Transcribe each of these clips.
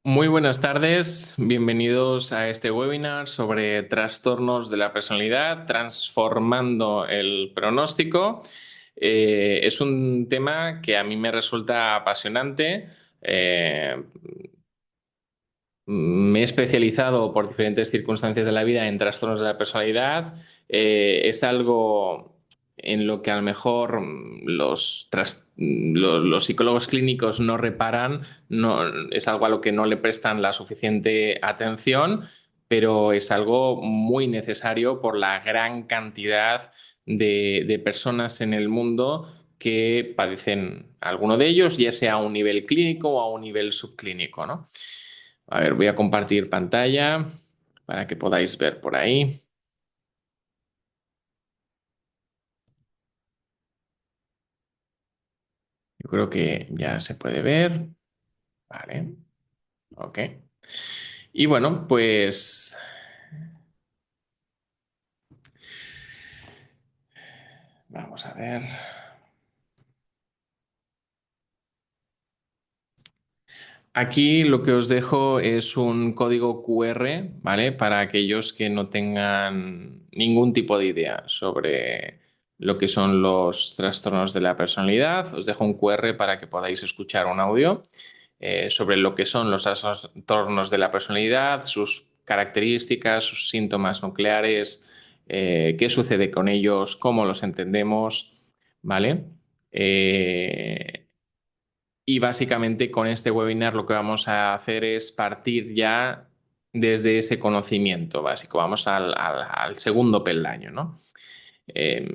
Muy buenas tardes, bienvenidos a este webinar sobre trastornos de la personalidad, transformando el pronóstico. Es un tema que a mí me resulta apasionante. Eh, Me he especializado por diferentes circunstancias de la vida en trastornos de la personalidad. Es algo en lo que a lo mejor los psicólogos clínicos no reparan, no, es algo a lo que no le prestan la suficiente atención, pero es algo muy necesario por la gran cantidad de personas en el mundo que padecen alguno de ellos, ya sea a un nivel clínico o a un nivel subclínico, ¿no? A ver, voy a compartir pantalla para que podáis ver por ahí. Yo creo que ya se puede ver. Vale, ok. Y bueno, pues vamos a ver. Aquí lo que os dejo es un código QR, ¿vale? Para aquellos que no tengan ningún tipo de idea sobre lo que son los trastornos de la personalidad. Os dejo un QR para que podáis escuchar un audio sobre lo que son los trastornos de la personalidad, sus características, sus síntomas nucleares, qué sucede con ellos, cómo los entendemos, ¿vale? Eh, y básicamente con este webinar lo que vamos a hacer es partir ya desde ese conocimiento básico. Vamos al segundo peldaño, ¿no? Eh,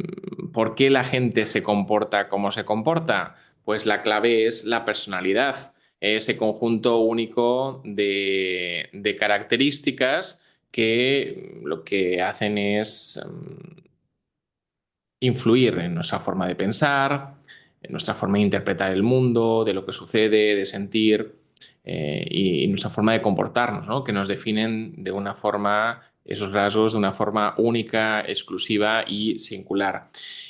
¿Por qué la gente se comporta como se comporta? Pues la clave es la personalidad, ese conjunto único de características que lo que hacen es influir en nuestra forma de pensar, en nuestra forma de interpretar el mundo, de lo que sucede, de sentir y nuestra forma de comportarnos, ¿no? Que nos definen de una forma, esos rasgos de una forma única, exclusiva y singular.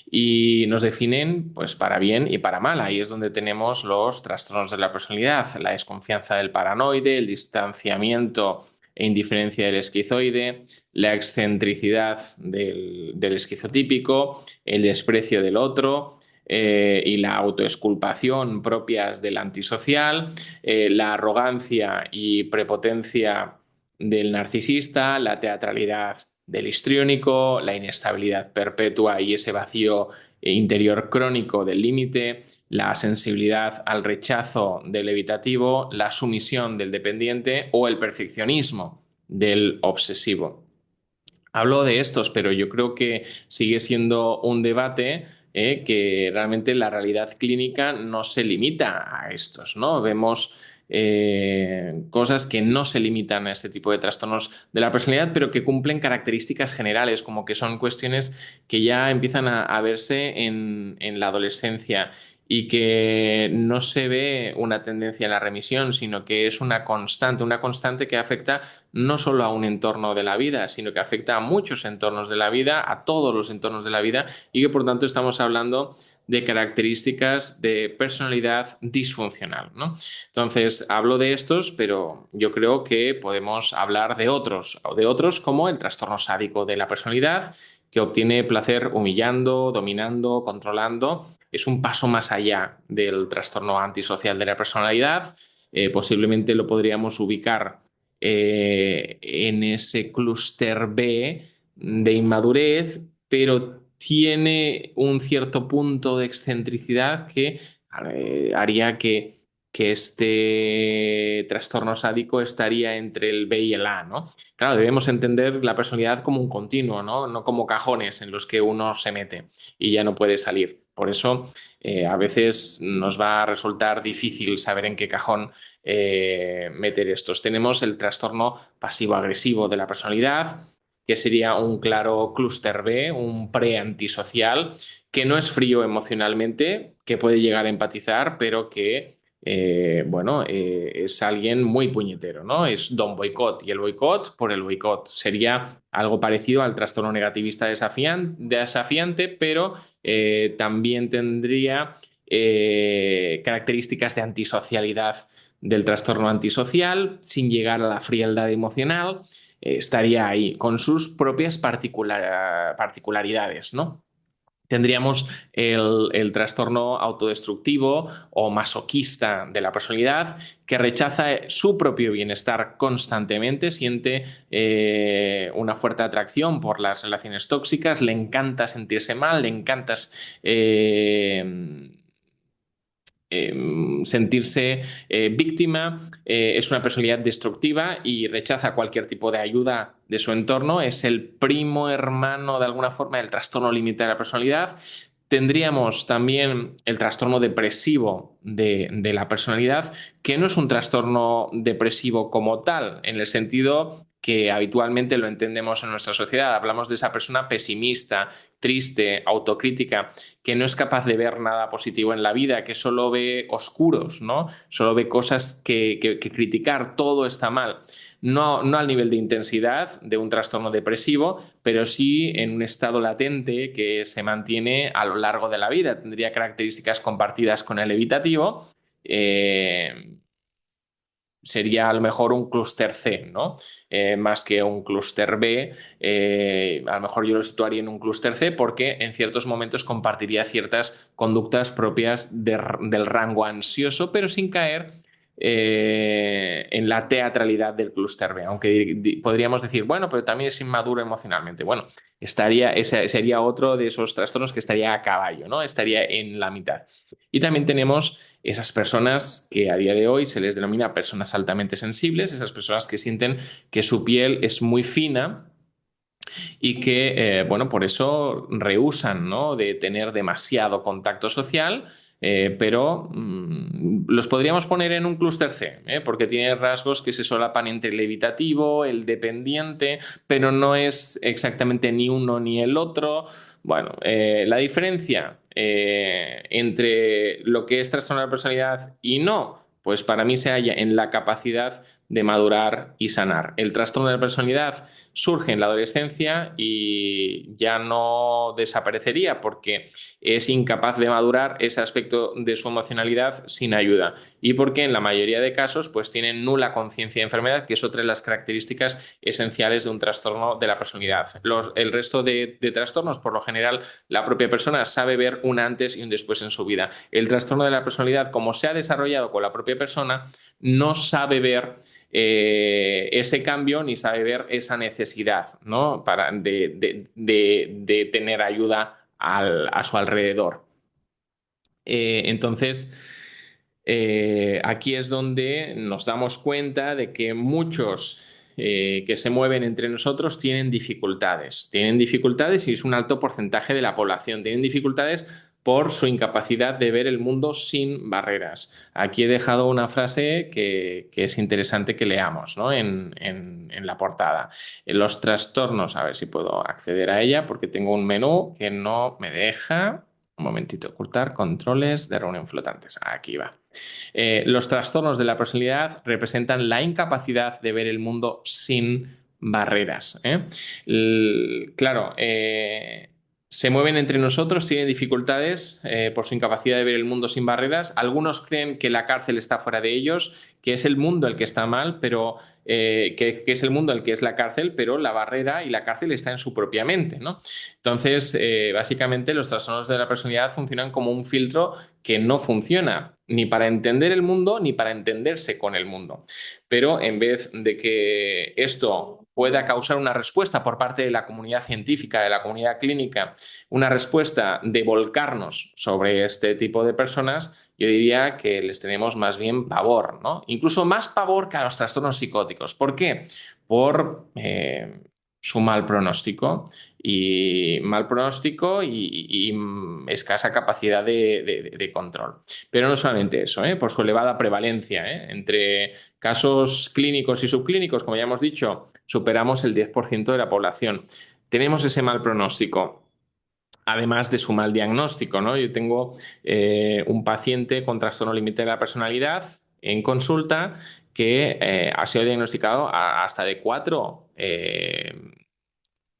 Y nos definen pues para bien y para mal. Ahí es donde tenemos los trastornos de la personalidad, la desconfianza del paranoide, el distanciamiento e indiferencia del esquizoide, la excentricidad del esquizotípico, el desprecio del otro y la autoexculpación propias del antisocial, la arrogancia y prepotencia del narcisista, la teatralidad del histriónico, la inestabilidad perpetua y ese vacío interior crónico del límite, la sensibilidad al rechazo del evitativo, la sumisión del dependiente o el perfeccionismo del obsesivo. Hablo de estos, pero yo creo que sigue siendo un debate que realmente la realidad clínica no se limita a estos, ¿no? Vemos cosas que no se limitan a este tipo de trastornos de la personalidad, pero que cumplen características generales, como que son cuestiones que ya empiezan a verse en la adolescencia y que no se ve una tendencia a la remisión, sino que es una constante que afecta no solo a un entorno de la vida, sino que afecta a muchos entornos de la vida, a todos los entornos de la vida, y que por tanto estamos hablando de características de personalidad disfuncional, ¿no? Entonces, hablo de estos, pero yo creo que podemos hablar o de otros como el trastorno sádico de la personalidad, que obtiene placer humillando, dominando, controlando. Es un paso más allá del trastorno antisocial de la personalidad. Posiblemente lo podríamos ubicar en ese clúster B de inmadurez, pero tiene un cierto punto de excentricidad que haría que este trastorno sádico estaría entre el B y el A, ¿no? Claro, debemos entender la personalidad como un continuo, ¿no? No como cajones en los que uno se mete y ya no puede salir. Por eso, a veces nos va a resultar difícil saber en qué cajón meter estos. Tenemos el trastorno pasivo-agresivo de la personalidad, que sería un claro clúster B, un pre-antisocial, que no es frío emocionalmente, que puede llegar a empatizar, pero que es alguien muy puñetero, ¿no? Es Don Boicot y el boicot por el boicot. Sería algo parecido al trastorno negativista desafiante, pero también tendría características de antisocialidad del trastorno antisocial, sin llegar a la frialdad emocional, estaría ahí, con sus propias particularidades, ¿no? Tendríamos el trastorno autodestructivo o masoquista de la personalidad, que rechaza su propio bienestar constantemente, siente una fuerte atracción por las relaciones tóxicas, le encanta sentirse mal, le encanta eh, sentirse víctima, es una personalidad destructiva y rechaza cualquier tipo de ayuda de su entorno, es el primo hermano de alguna forma del trastorno límite de la personalidad. Tendríamos también el trastorno depresivo de la personalidad, que no es un trastorno depresivo como tal, en el sentido que habitualmente lo entendemos en nuestra sociedad. Hablamos de esa persona pesimista, triste, autocrítica, que no es capaz de ver nada positivo en la vida, que solo ve oscuros, ¿no? Solo ve cosas que criticar, todo está mal. No, no al nivel de intensidad de un trastorno depresivo, pero sí en un estado latente que se mantiene a lo largo de la vida. Tendría características compartidas con el evitativo. Sería a lo mejor un clúster C, ¿no? Más que un clúster B. A lo mejor yo lo situaría en un clúster C porque en ciertos momentos compartiría ciertas conductas propias del rango ansioso, pero sin caer en la teatralidad del clúster B, aunque podríamos decir, bueno, pero también es inmaduro emocionalmente. Bueno, ese sería otro de esos trastornos que estaría a caballo, ¿no? Estaría en la mitad. Y también tenemos esas personas que a día de hoy se les denomina personas altamente sensibles, esas personas que sienten que su piel es muy fina y que, bueno, por eso rehúsan, ¿no?, de tener demasiado contacto social, pero los podríamos poner en un clúster C, porque tiene rasgos que se solapan entre el evitativo, el dependiente, pero no es exactamente ni uno ni el otro. Bueno, la diferencia entre lo que es trastorno de la personalidad y no, pues para mí se halla en la capacidad de madurar y sanar. El trastorno de la personalidad surge en la adolescencia y ya no desaparecería porque es incapaz de madurar ese aspecto de su emocionalidad sin ayuda y porque en la mayoría de casos pues tienen nula conciencia de enfermedad, que es otra de las características esenciales de un trastorno de la personalidad. El resto de trastornos, por lo general, la propia persona sabe ver un antes y un después en su vida. El trastorno de la personalidad, como se ha desarrollado con la propia persona, no sabe ver ese cambio ni sabe ver esa necesidad, ¿no?, de tener ayuda a su alrededor. Entonces, aquí es donde nos damos cuenta de que muchos que se mueven entre nosotros tienen dificultades. Tienen dificultades y es un alto porcentaje de la población. Tienen dificultades por su incapacidad de ver el mundo sin barreras. Aquí he dejado una frase que es interesante que leamos, ¿no?, en la portada. En los trastornos, a ver si puedo acceder a ella porque tengo un menú que no me deja. Un momentito, ocultar controles de reunión flotantes. Aquí va. Los trastornos de la personalidad representan la incapacidad de ver el mundo sin barreras. Claro, se mueven entre nosotros, tienen dificultades por su incapacidad de ver el mundo sin barreras. Algunos creen que la cárcel está fuera de ellos, que es el mundo el que está mal, pero que es el mundo el que es la cárcel, pero la barrera y la cárcel está en su propia mente, ¿no? Entonces, básicamente los trastornos de la personalidad funcionan como un filtro que no funciona ni para entender el mundo ni para entenderse con el mundo. Pero en vez de que esto pueda causar una respuesta por parte de la comunidad científica, de la comunidad clínica, una respuesta de volcarnos sobre este tipo de personas, yo diría que les tenemos más bien pavor, ¿no? Incluso más pavor que a los trastornos psicóticos. ¿Por qué? Por su mal pronóstico y escasa capacidad de control. Pero no solamente eso, por su elevada prevalencia. Entre casos clínicos y subclínicos, como ya hemos dicho, superamos el 10% de la población. Tenemos ese mal pronóstico, además de su mal diagnóstico, ¿no? Yo tengo un paciente con trastorno límite de la personalidad en consulta que ha sido diagnosticado hasta de 4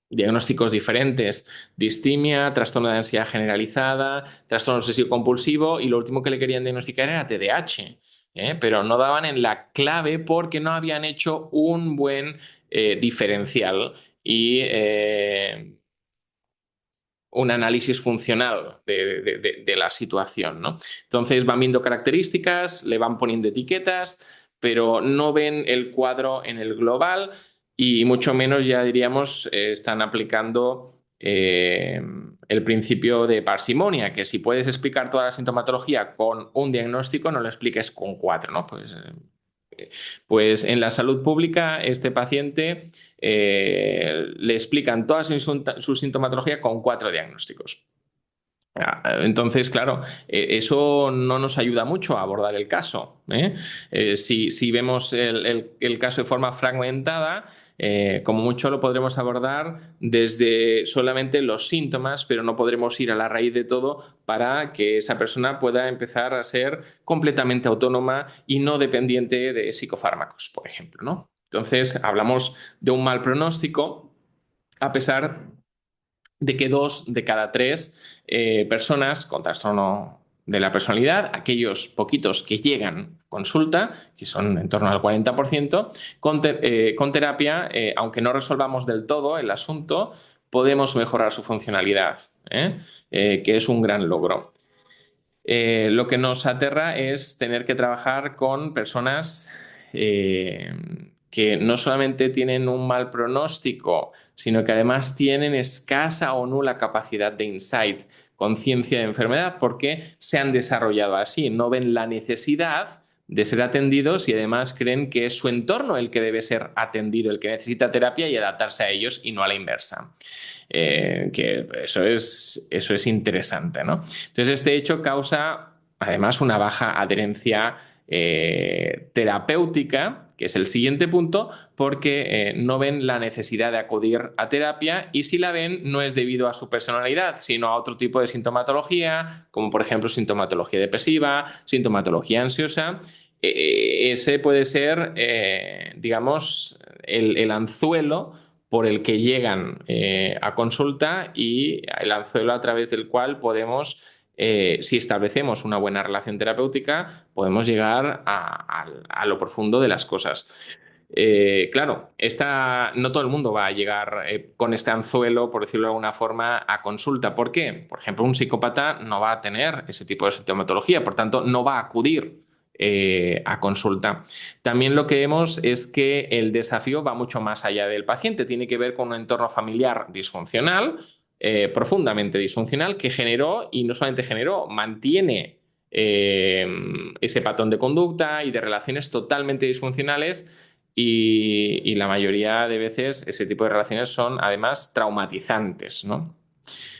diagnósticos diferentes: distimia, trastorno de ansiedad generalizada, trastorno obsesivo compulsivo, y lo último que le querían diagnosticar era TDAH. pero no daban en la clave porque no habían hecho un buen diferencial y un análisis funcional de la situación, ¿no? Entonces van viendo características, le van poniendo etiquetas, pero no ven el cuadro en el global y mucho menos, ya diríamos, están aplicando el principio de parsimonia, que si puedes explicar toda la sintomatología con un diagnóstico, no lo expliques con cuatro, ¿no? Pues en la salud pública, este paciente le explican toda su sintomatología con cuatro diagnósticos. Entonces, claro, eso no nos ayuda mucho a abordar el caso. Si vemos el caso de forma fragmentada, como mucho lo podremos abordar desde solamente los síntomas, pero no podremos ir a la raíz de todo para que esa persona pueda empezar a ser completamente autónoma y no dependiente de psicofármacos, por ejemplo, ¿no? Entonces, hablamos de un mal pronóstico a pesar de que 2 de cada 3 personas con trastorno de la personalidad, aquellos poquitos que llegan a consulta, que son en torno al 40%, con terapia, aunque no resolvamos del todo el asunto, podemos mejorar su funcionalidad, que es un gran logro. Lo que nos aterra es tener que trabajar con personas que no solamente tienen un mal pronóstico, sino que además tienen escasa o nula capacidad de insight, conciencia de enfermedad, porque se han desarrollado así, no ven la necesidad de ser atendidos y además creen que es su entorno el que debe ser atendido, el que necesita terapia y adaptarse a ellos y no a la inversa. Que eso es interesante, ¿no? Entonces, este hecho causa además una baja adherencia terapéutica, que es el siguiente punto, porque no ven la necesidad de acudir a terapia y si la ven no es debido a su personalidad, sino a otro tipo de sintomatología, como por ejemplo sintomatología depresiva, sintomatología ansiosa. Ese puede ser, digamos, el anzuelo por el que llegan a consulta y el anzuelo a través del cual podemos, si establecemos una buena relación terapéutica, podemos llegar a lo profundo de las cosas. Claro, no todo el mundo va a llegar con este anzuelo, por decirlo de alguna forma, a consulta. ¿Por qué? Por ejemplo, un psicópata no va a tener ese tipo de sintomatología, por tanto, no va a acudir a consulta. También lo que vemos es que el desafío va mucho más allá del paciente, tiene que ver con un entorno familiar disfuncional, profundamente disfuncional, que generó, y no solamente generó, mantiene ese patrón de conducta y de relaciones totalmente disfuncionales y la mayoría de veces ese tipo de relaciones son además traumatizantes, ¿no?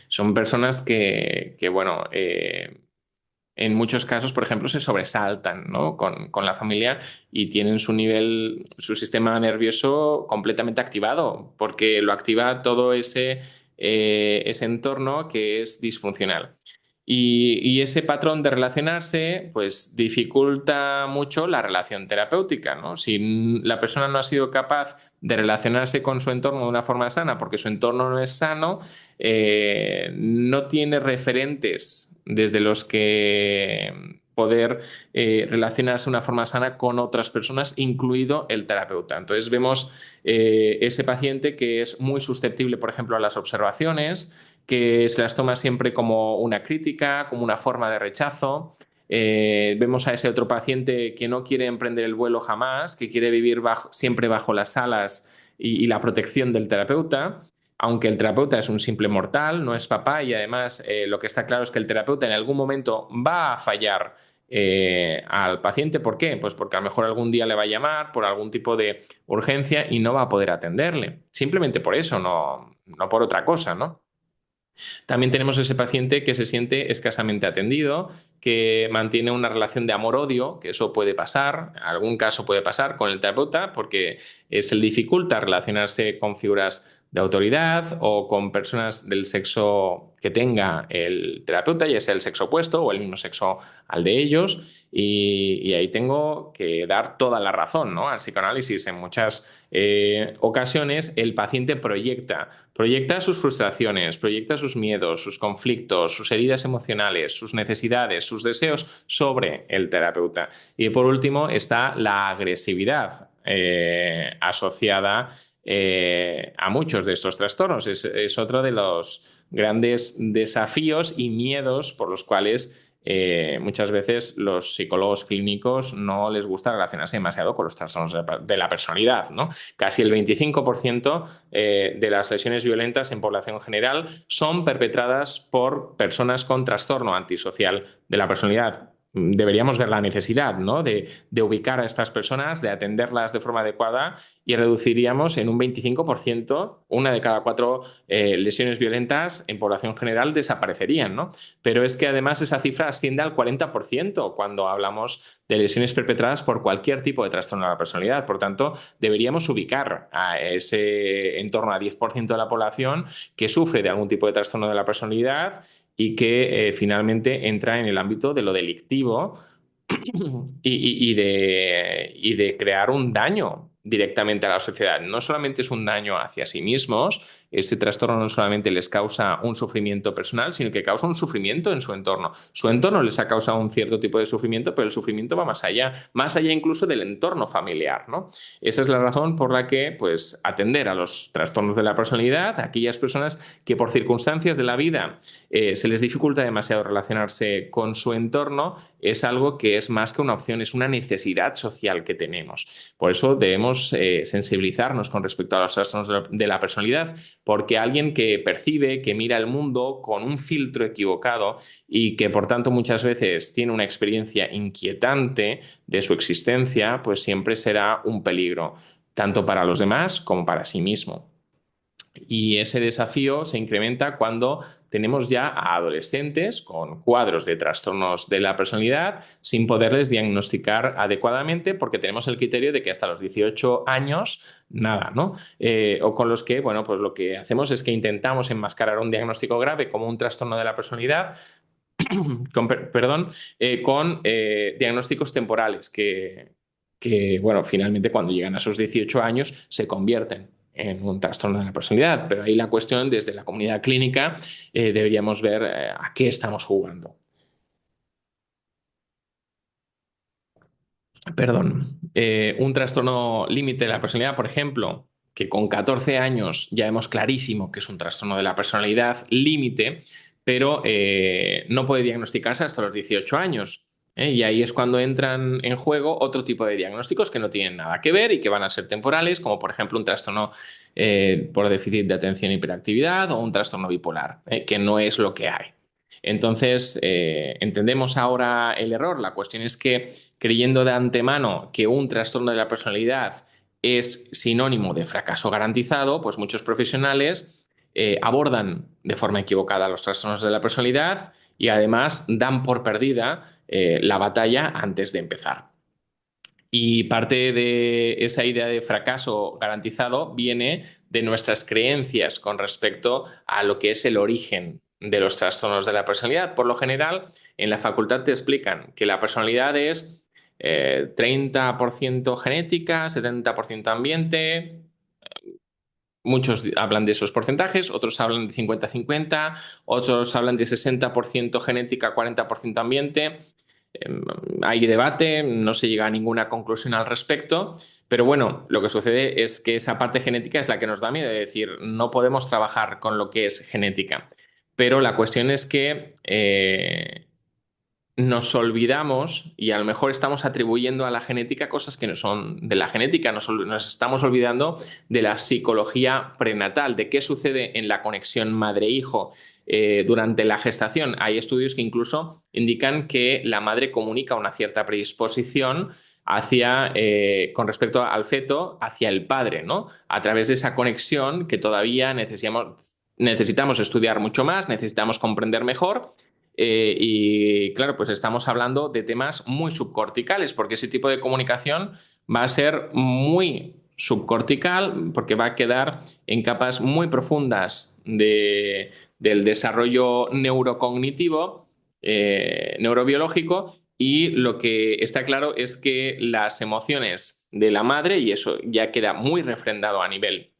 Son personas que bueno, en muchos casos, por ejemplo, se sobresaltan, ¿no? con la familia y tienen su nivel, su sistema nervioso completamente activado, porque lo activa todo ese entorno que es disfuncional. Y ese patrón de relacionarse, pues dificulta mucho la relación terapéutica, ¿no? Si la persona no ha sido capaz de relacionarse con su entorno de una forma sana, porque su entorno no es sano, no tiene referentes desde los que poder relacionarse de una forma sana con otras personas, incluido el terapeuta. Entonces vemos ese paciente que es muy susceptible, por ejemplo, a las observaciones, que se las toma siempre como una crítica, como una forma de rechazo. Vemos a ese otro paciente que no quiere emprender el vuelo jamás, que quiere vivir siempre bajo las alas y la protección del terapeuta, aunque el terapeuta es un simple mortal, no es papá y además lo que está claro es que el terapeuta en algún momento va a fallar al paciente. ¿Por qué? Pues porque a lo mejor algún día le va a llamar por algún tipo de urgencia y no va a poder atenderle. Simplemente por eso, no por otra cosa, ¿no? También tenemos ese paciente que se siente escasamente atendido, que mantiene una relación de amor-odio, que eso puede pasar, en algún caso puede pasar con el terapeuta, porque se le dificulta relacionarse con figuras de autoridad o con personas del sexo que tenga el terapeuta, ya sea el sexo opuesto o el mismo sexo al de ellos. Y ahí tengo que dar toda la razón, ¿no? Al psicoanálisis. En muchas ocasiones el paciente proyecta sus frustraciones, proyecta sus miedos, sus conflictos, sus heridas emocionales, sus necesidades, sus deseos sobre el terapeuta. Y por último está la agresividad asociada a muchos de estos trastornos. Es otro de los grandes desafíos y miedos por los cuales muchas veces los psicólogos clínicos no les gusta relacionarse demasiado con los trastornos de la personalidad, ¿no? Casi el 25% de las lesiones violentas en población general son perpetradas por personas con trastorno antisocial de la personalidad. Deberíamos ver la necesidad, ¿no? de ubicar a estas personas, de atenderlas de forma adecuada y reduciríamos en un 25%, una de cada cuatro lesiones violentas en población general desaparecerían, ¿no? Pero es que además esa cifra asciende al 40% cuando hablamos de lesiones perpetradas por cualquier tipo de trastorno de la personalidad. Por tanto, deberíamos ubicar a ese en torno a 10% de la población que sufre de algún tipo de trastorno de la personalidad y que finalmente entra en el ámbito de lo delictivo y de crear un daño directamente a la sociedad. No solamente es un daño hacia sí mismos, ese trastorno no solamente les causa un sufrimiento personal, sino que causa un sufrimiento en su entorno. Su entorno les ha causado un cierto tipo de sufrimiento, pero el sufrimiento va más allá incluso del entorno familiar, ¿no? Esa es la razón por la que, pues, atender a los trastornos de la personalidad, a aquellas personas que por circunstancias de la vida se les dificulta demasiado relacionarse con su entorno, es algo que es más que una opción, es una necesidad social que tenemos. Por eso debemos sensibilizarnos con respecto a los trastornos de la personalidad, porque alguien que percibe, que mira el mundo con un filtro equivocado y que por tanto muchas veces tiene una experiencia inquietante de su existencia, pues siempre será un peligro, tanto para los demás como para sí mismo. Y ese desafío se incrementa cuando tenemos ya a adolescentes con cuadros de trastornos de la personalidad sin poderles diagnosticar adecuadamente porque tenemos el criterio de que hasta los 18 años nada, ¿no? O con los que, bueno, pues lo que hacemos es que intentamos enmascarar un diagnóstico grave como un trastorno de la personalidad con diagnósticos temporales que, bueno, finalmente cuando llegan a sus 18 años se convierten en un trastorno de la personalidad. Pero ahí la cuestión, desde la comunidad clínica, deberíamos ver a qué estamos jugando. Perdón. Un trastorno límite de la personalidad, por ejemplo, que con 14 años ya hemos clarísimo que es un trastorno de la personalidad límite, pero no puede diagnosticarse hasta los 18 años. Y ahí es cuando entran en juego otro tipo de diagnósticos que no tienen nada que ver y que van a ser temporales, como por ejemplo un trastorno por déficit de atención y hiperactividad o un trastorno bipolar, que no es lo que hay. Entonces, entendemos ahora el error. La cuestión es que creyendo de antemano que un trastorno de la personalidad es sinónimo de fracaso garantizado, pues muchos profesionales abordan de forma equivocada los trastornos de la personalidad y además dan por perdida la batalla antes de empezar. Y parte de esa idea de fracaso garantizado viene de nuestras creencias con respecto a lo que es el origen de los trastornos de la personalidad. Por lo general, en la facultad te explican que la personalidad es 30% genética, 70% ambiente. Muchos hablan de esos porcentajes, otros hablan de 50-50, otros hablan de 60% genética, 40% ambiente. Hay debate, no se llega a ninguna conclusión al respecto, pero bueno, lo que sucede es que esa parte genética es la que nos da miedo, es decir, no podemos trabajar con lo que es genética. Pero la cuestión es que nos olvidamos y a lo mejor estamos atribuyendo a la genética cosas que no son de la genética, nos estamos olvidando de la psicología prenatal, de qué sucede en la conexión madre-hijo durante la gestación. Hay estudios que incluso indican que la madre comunica una cierta predisposición con respecto al feto hacia el padre, ¿no? A través de esa conexión que todavía necesitamos estudiar mucho más, necesitamos comprender mejor. Y claro, pues estamos hablando de temas muy subcorticales, porque ese tipo de comunicación va a ser muy subcortical, porque va a quedar en capas muy profundas del desarrollo neurocognitivo, neurobiológico, y lo que está claro es que las emociones de la madre, y eso ya queda muy refrendado a nivel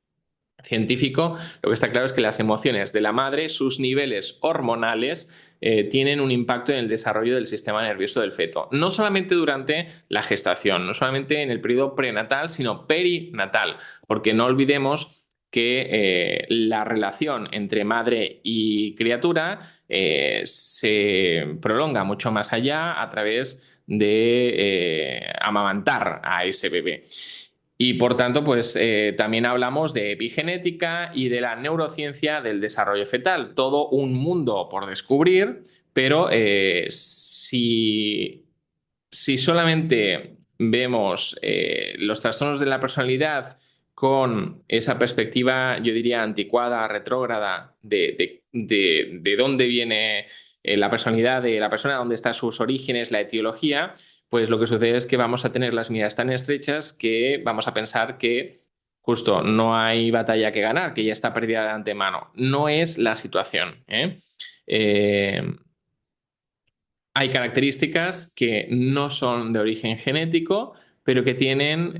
científico, lo que está claro es que las emociones de la madre, sus niveles hormonales, tienen un impacto en el desarrollo del sistema nervioso del feto. No solamente durante la gestación, no solamente en el periodo prenatal, sino perinatal, porque no olvidemos que la relación entre madre y criatura se prolonga mucho más allá a través de amamantar a ese bebé. Y por tanto, pues también hablamos de epigenética y de la neurociencia del desarrollo fetal. Todo un mundo por descubrir, pero si solamente vemos los trastornos de la personalidad con esa perspectiva, yo diría, anticuada, retrógrada, de dónde viene la personalidad de la persona, dónde están sus orígenes, la etiología, pues lo que sucede es que vamos a tener las miradas tan estrechas que vamos a pensar que justo no hay batalla que ganar, que ya está perdida de antemano. No es la situación, ¿eh? Eh, Hay características que no son de origen genético, pero que tienen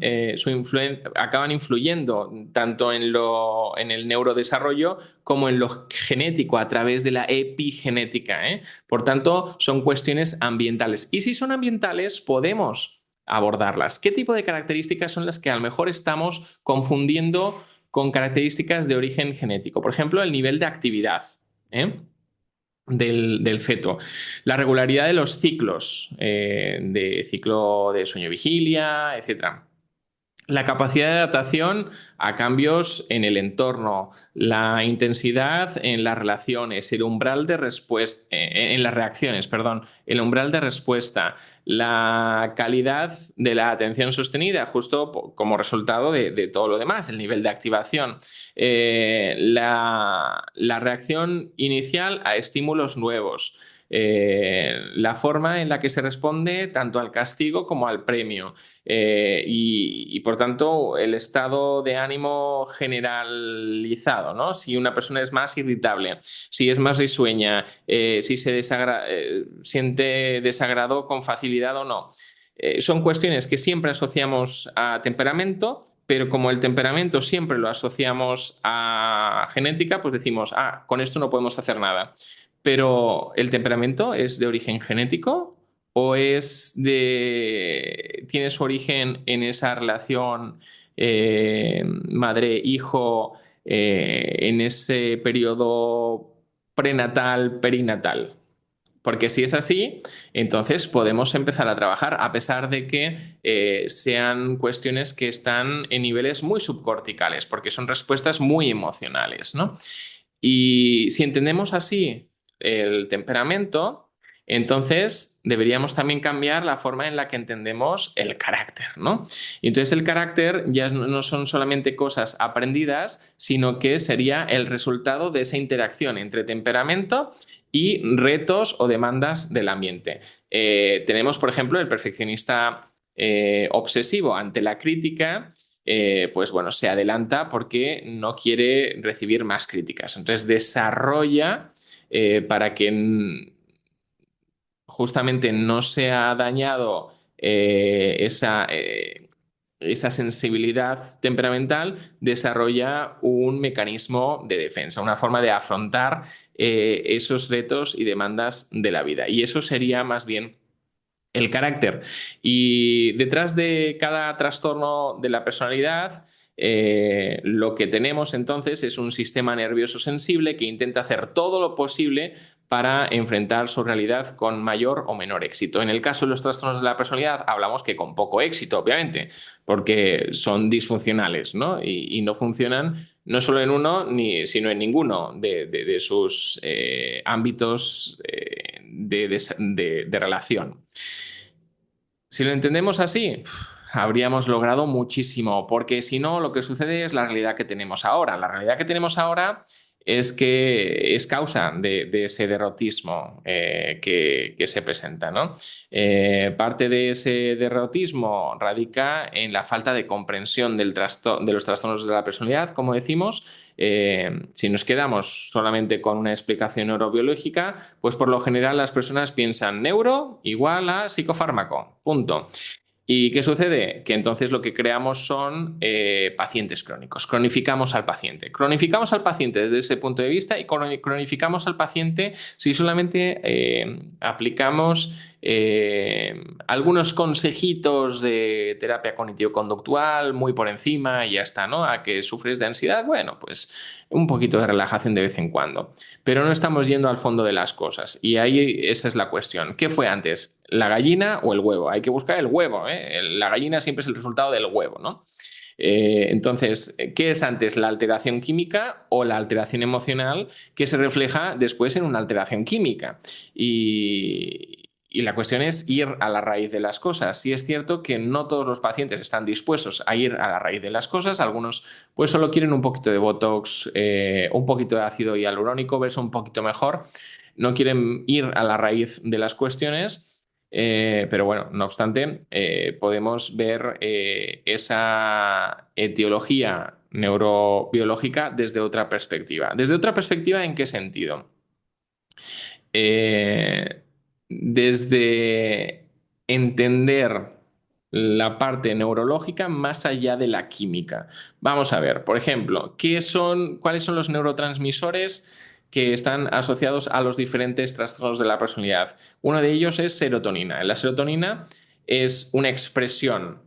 acaban influyendo tanto en el neurodesarrollo como en lo genético a través de la epigenética, ¿eh? Por tanto, son cuestiones ambientales. Y si son ambientales, podemos abordarlas. ¿Qué tipo de características son las que a lo mejor estamos confundiendo con características de origen genético? Por ejemplo, el nivel de actividad, ¿eh? Del feto. La regularidad de los ciclos, de ciclo de sueño-vigilia, etcétera. La capacidad de adaptación a cambios en el entorno, la intensidad en las relaciones, el umbral de respuesta, en las reacciones, perdón, el umbral de respuesta, la calidad de la atención sostenida, justo como resultado de todo lo demás, el nivel de activación, la reacción inicial a estímulos nuevos. La forma en la que se responde tanto al castigo como al premio, y por tanto el estado de ánimo generalizado, ¿no? Si una persona es más irritable, si es más risueña, si siente desagrado con facilidad o no. Son cuestiones que siempre asociamos a temperamento, pero como el temperamento siempre lo asociamos a genética, pues decimos, ah, con esto no podemos hacer nada. Pero ¿el temperamento es de origen genético o tiene su origen en esa relación madre-hijo, en ese periodo prenatal, perinatal? Porque si es así, entonces podemos empezar a trabajar, a pesar de que sean cuestiones que están en niveles muy subcorticales, porque son respuestas muy emocionales, ¿no? Y si entendemos así el temperamento, entonces deberíamos también cambiar la forma en la que entendemos el carácter, ¿no? Y entonces el carácter ya no son solamente cosas aprendidas, sino que sería el resultado de esa interacción entre temperamento y retos o demandas del ambiente. Tenemos, por ejemplo, el perfeccionista obsesivo ante la crítica. Pues bueno, se adelanta porque no quiere recibir más críticas. Entonces desarrolla para que justamente no se ha dañado esa sensibilidad temperamental, desarrolla un mecanismo de defensa, una forma de afrontar esos retos y demandas de la vida. Y eso sería más bien el carácter. Y detrás de cada trastorno de la personalidad, lo que tenemos entonces es un sistema nervioso sensible que intenta hacer todo lo posible para enfrentar su realidad con mayor o menor éxito. En el caso de los trastornos de la personalidad, hablamos que con poco éxito, obviamente, porque son disfuncionales, ¿no? Y no funcionan no solo en uno, sino en ninguno de sus ámbitos de relación. Si lo entendemos así, habríamos logrado muchísimo, porque si no, lo que sucede es la realidad que tenemos ahora. La realidad que tenemos ahora es que es causa de ese derrotismo que se presenta, ¿no? Parte de ese derrotismo radica en la falta de comprensión de los trastornos de la personalidad, como decimos. Si nos quedamos solamente con una explicación neurobiológica, pues por lo general las personas piensan neuro igual a psicofármaco, punto. ¿Y qué sucede? Que entonces lo que creamos son pacientes crónicos. Cronificamos al paciente. Cronificamos al paciente desde ese punto de vista y cronificamos al paciente si solamente aplicamos algunos consejitos de terapia cognitivo-conductual muy por encima y ya está, ¿no? A que sufres de ansiedad, bueno, pues un poquito de relajación de vez en cuando. Pero no estamos yendo al fondo de las cosas. Y ahí esa es la cuestión. ¿Qué fue antes? ¿La gallina o el huevo? Hay que buscar el huevo, ¿eh? La gallina siempre es el resultado del huevo, ¿no? Entonces, ¿qué es antes? ¿La alteración química o la alteración emocional que se refleja después en una alteración química? Y la cuestión es ir a la raíz de las cosas. Sí es cierto que no todos los pacientes están dispuestos a ir a la raíz de las cosas. Algunos pues solo quieren un poquito de Botox, un poquito de ácido hialurónico, verse un poquito mejor. No quieren ir a la raíz de las cuestiones. Pero bueno, no obstante, podemos ver esa etiología neurobiológica desde otra perspectiva. ¿Desde otra perspectiva en qué sentido? Eh, Desde entender la parte neurológica más allá de la química. Vamos a ver, por ejemplo, cuáles son los neurotransmisores que están asociados a los diferentes trastornos de la personalidad? Uno de ellos es serotonina. La serotonina es una expresión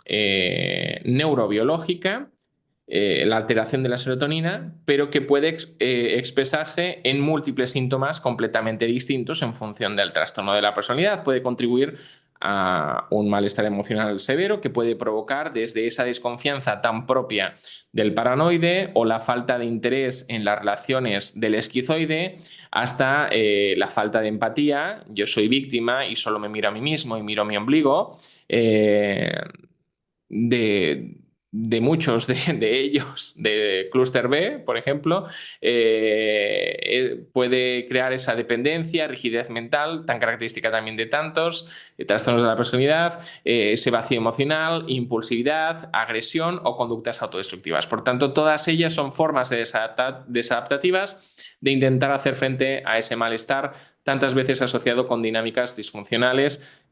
neurobiológica, la alteración de la serotonina, pero que puede expresarse en múltiples síntomas completamente distintos en función del trastorno de la personalidad. Puede contribuir a un malestar emocional severo que puede provocar desde esa desconfianza tan propia del paranoide o la falta de interés en las relaciones del esquizoide hasta la falta de empatía. Yo soy víctima y solo me miro a mí mismo y miro mi ombligo. Eh, de muchos de ellos, de clúster B, por ejemplo, puede crear esa dependencia, rigidez mental, tan característica también de tantos, trastornos de la personalidad, ese vacío emocional, impulsividad, agresión o conductas autodestructivas. Por tanto, todas ellas son formas desadaptativas de intentar hacer frente a ese malestar, tantas veces asociado con dinámicas disfuncionales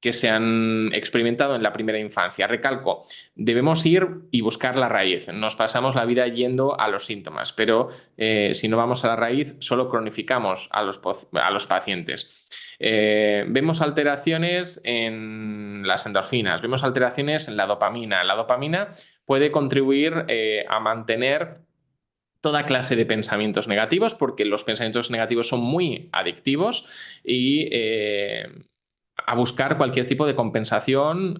que se han experimentado en la primera infancia. Recalco, debemos ir y buscar la raíz. Nos pasamos la vida yendo a los síntomas, pero si no vamos a la raíz, solo cronificamos a los pacientes. Vemos alteraciones en las endorfinas, vemos alteraciones en la dopamina. La dopamina puede contribuir a mantener toda clase de pensamientos negativos, porque los pensamientos negativos son muy adictivos y a buscar cualquier tipo de compensación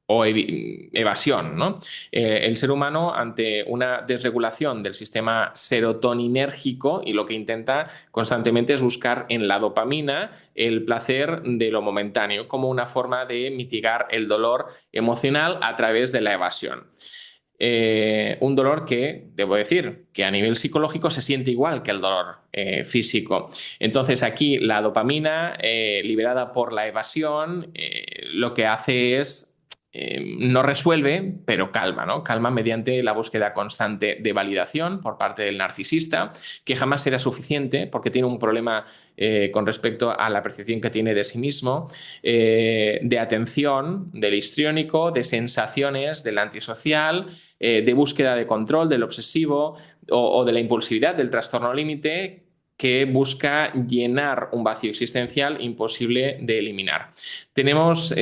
o evasión, ¿no? El ser humano, ante una desregulación del sistema serotoninérgico, y lo que intenta constantemente es buscar en la dopamina el placer de lo momentáneo, como una forma de mitigar el dolor emocional a través de la evasión. Un dolor que, debo decir, que a nivel psicológico se siente igual que el dolor físico. Entonces aquí la dopamina liberada por la evasión lo que hace es no resuelve, pero calma, ¿no? Calma mediante la búsqueda constante de validación por parte del narcisista, que jamás será suficiente porque tiene un problema con respecto a la percepción que tiene de sí mismo, de atención, del histriónico, de sensaciones, del antisocial, de búsqueda de control, del obsesivo o de la impulsividad, del trastorno límite, que busca llenar un vacío existencial imposible de eliminar. Tenemos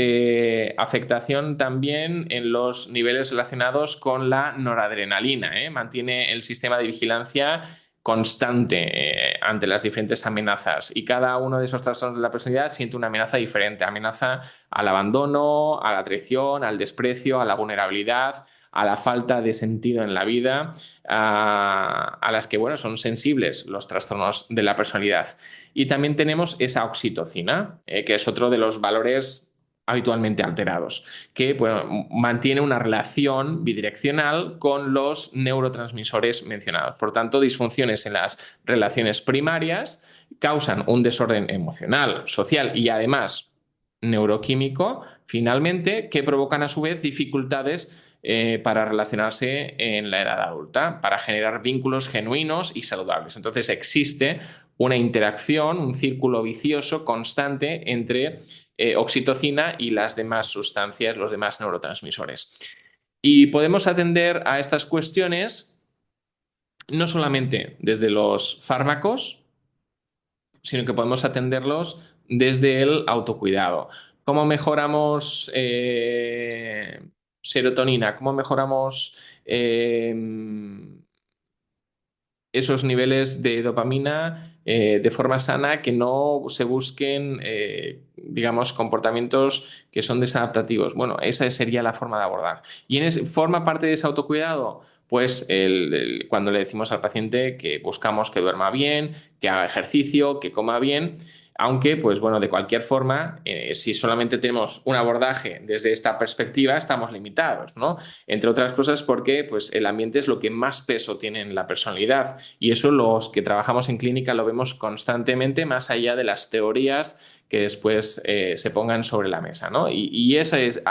afectación también en los niveles relacionados con la noradrenalina. Mantiene el sistema de vigilancia constante ante las diferentes amenazas, y cada uno de esos trastornos de la personalidad siente una amenaza diferente, amenaza al abandono, a la traición, al desprecio, a la vulnerabilidad, a la falta de sentido en la vida, a las que, bueno, son sensibles los trastornos de la personalidad. Y también tenemos esa oxitocina, que es otro de los valores habitualmente alterados, que bueno, mantiene una relación bidireccional con los neurotransmisores mencionados. Por tanto, disfunciones en las relaciones primarias causan un desorden emocional, social y además neuroquímico, finalmente, que provocan a su vez dificultades para relacionarse en la edad adulta, para generar vínculos genuinos y saludables. Entonces existe una interacción, un círculo vicioso constante entre oxitocina y las demás sustancias, los demás neurotransmisores. Y podemos atender a estas cuestiones no solamente desde los fármacos, sino que podemos atenderlos desde el autocuidado. ¿Cómo mejoramos serotonina? ¿Cómo mejoramos esos niveles de dopamina de forma sana, que no se busquen, digamos, comportamientos que son desadaptativos? Bueno, esa sería la forma de abordar. ¿Y forma parte de ese autocuidado? Pues cuando le decimos al paciente que buscamos que duerma bien, que haga ejercicio, que coma bien. Aunque, pues bueno, de cualquier forma, si solamente tenemos un abordaje desde esta perspectiva, estamos limitados, ¿no? Entre otras cosas porque pues, el ambiente es lo que más peso tiene en la personalidad, y eso los que trabajamos en clínica lo vemos constantemente, más allá de las teorías que después se pongan sobre la mesa, ¿no? Y esa es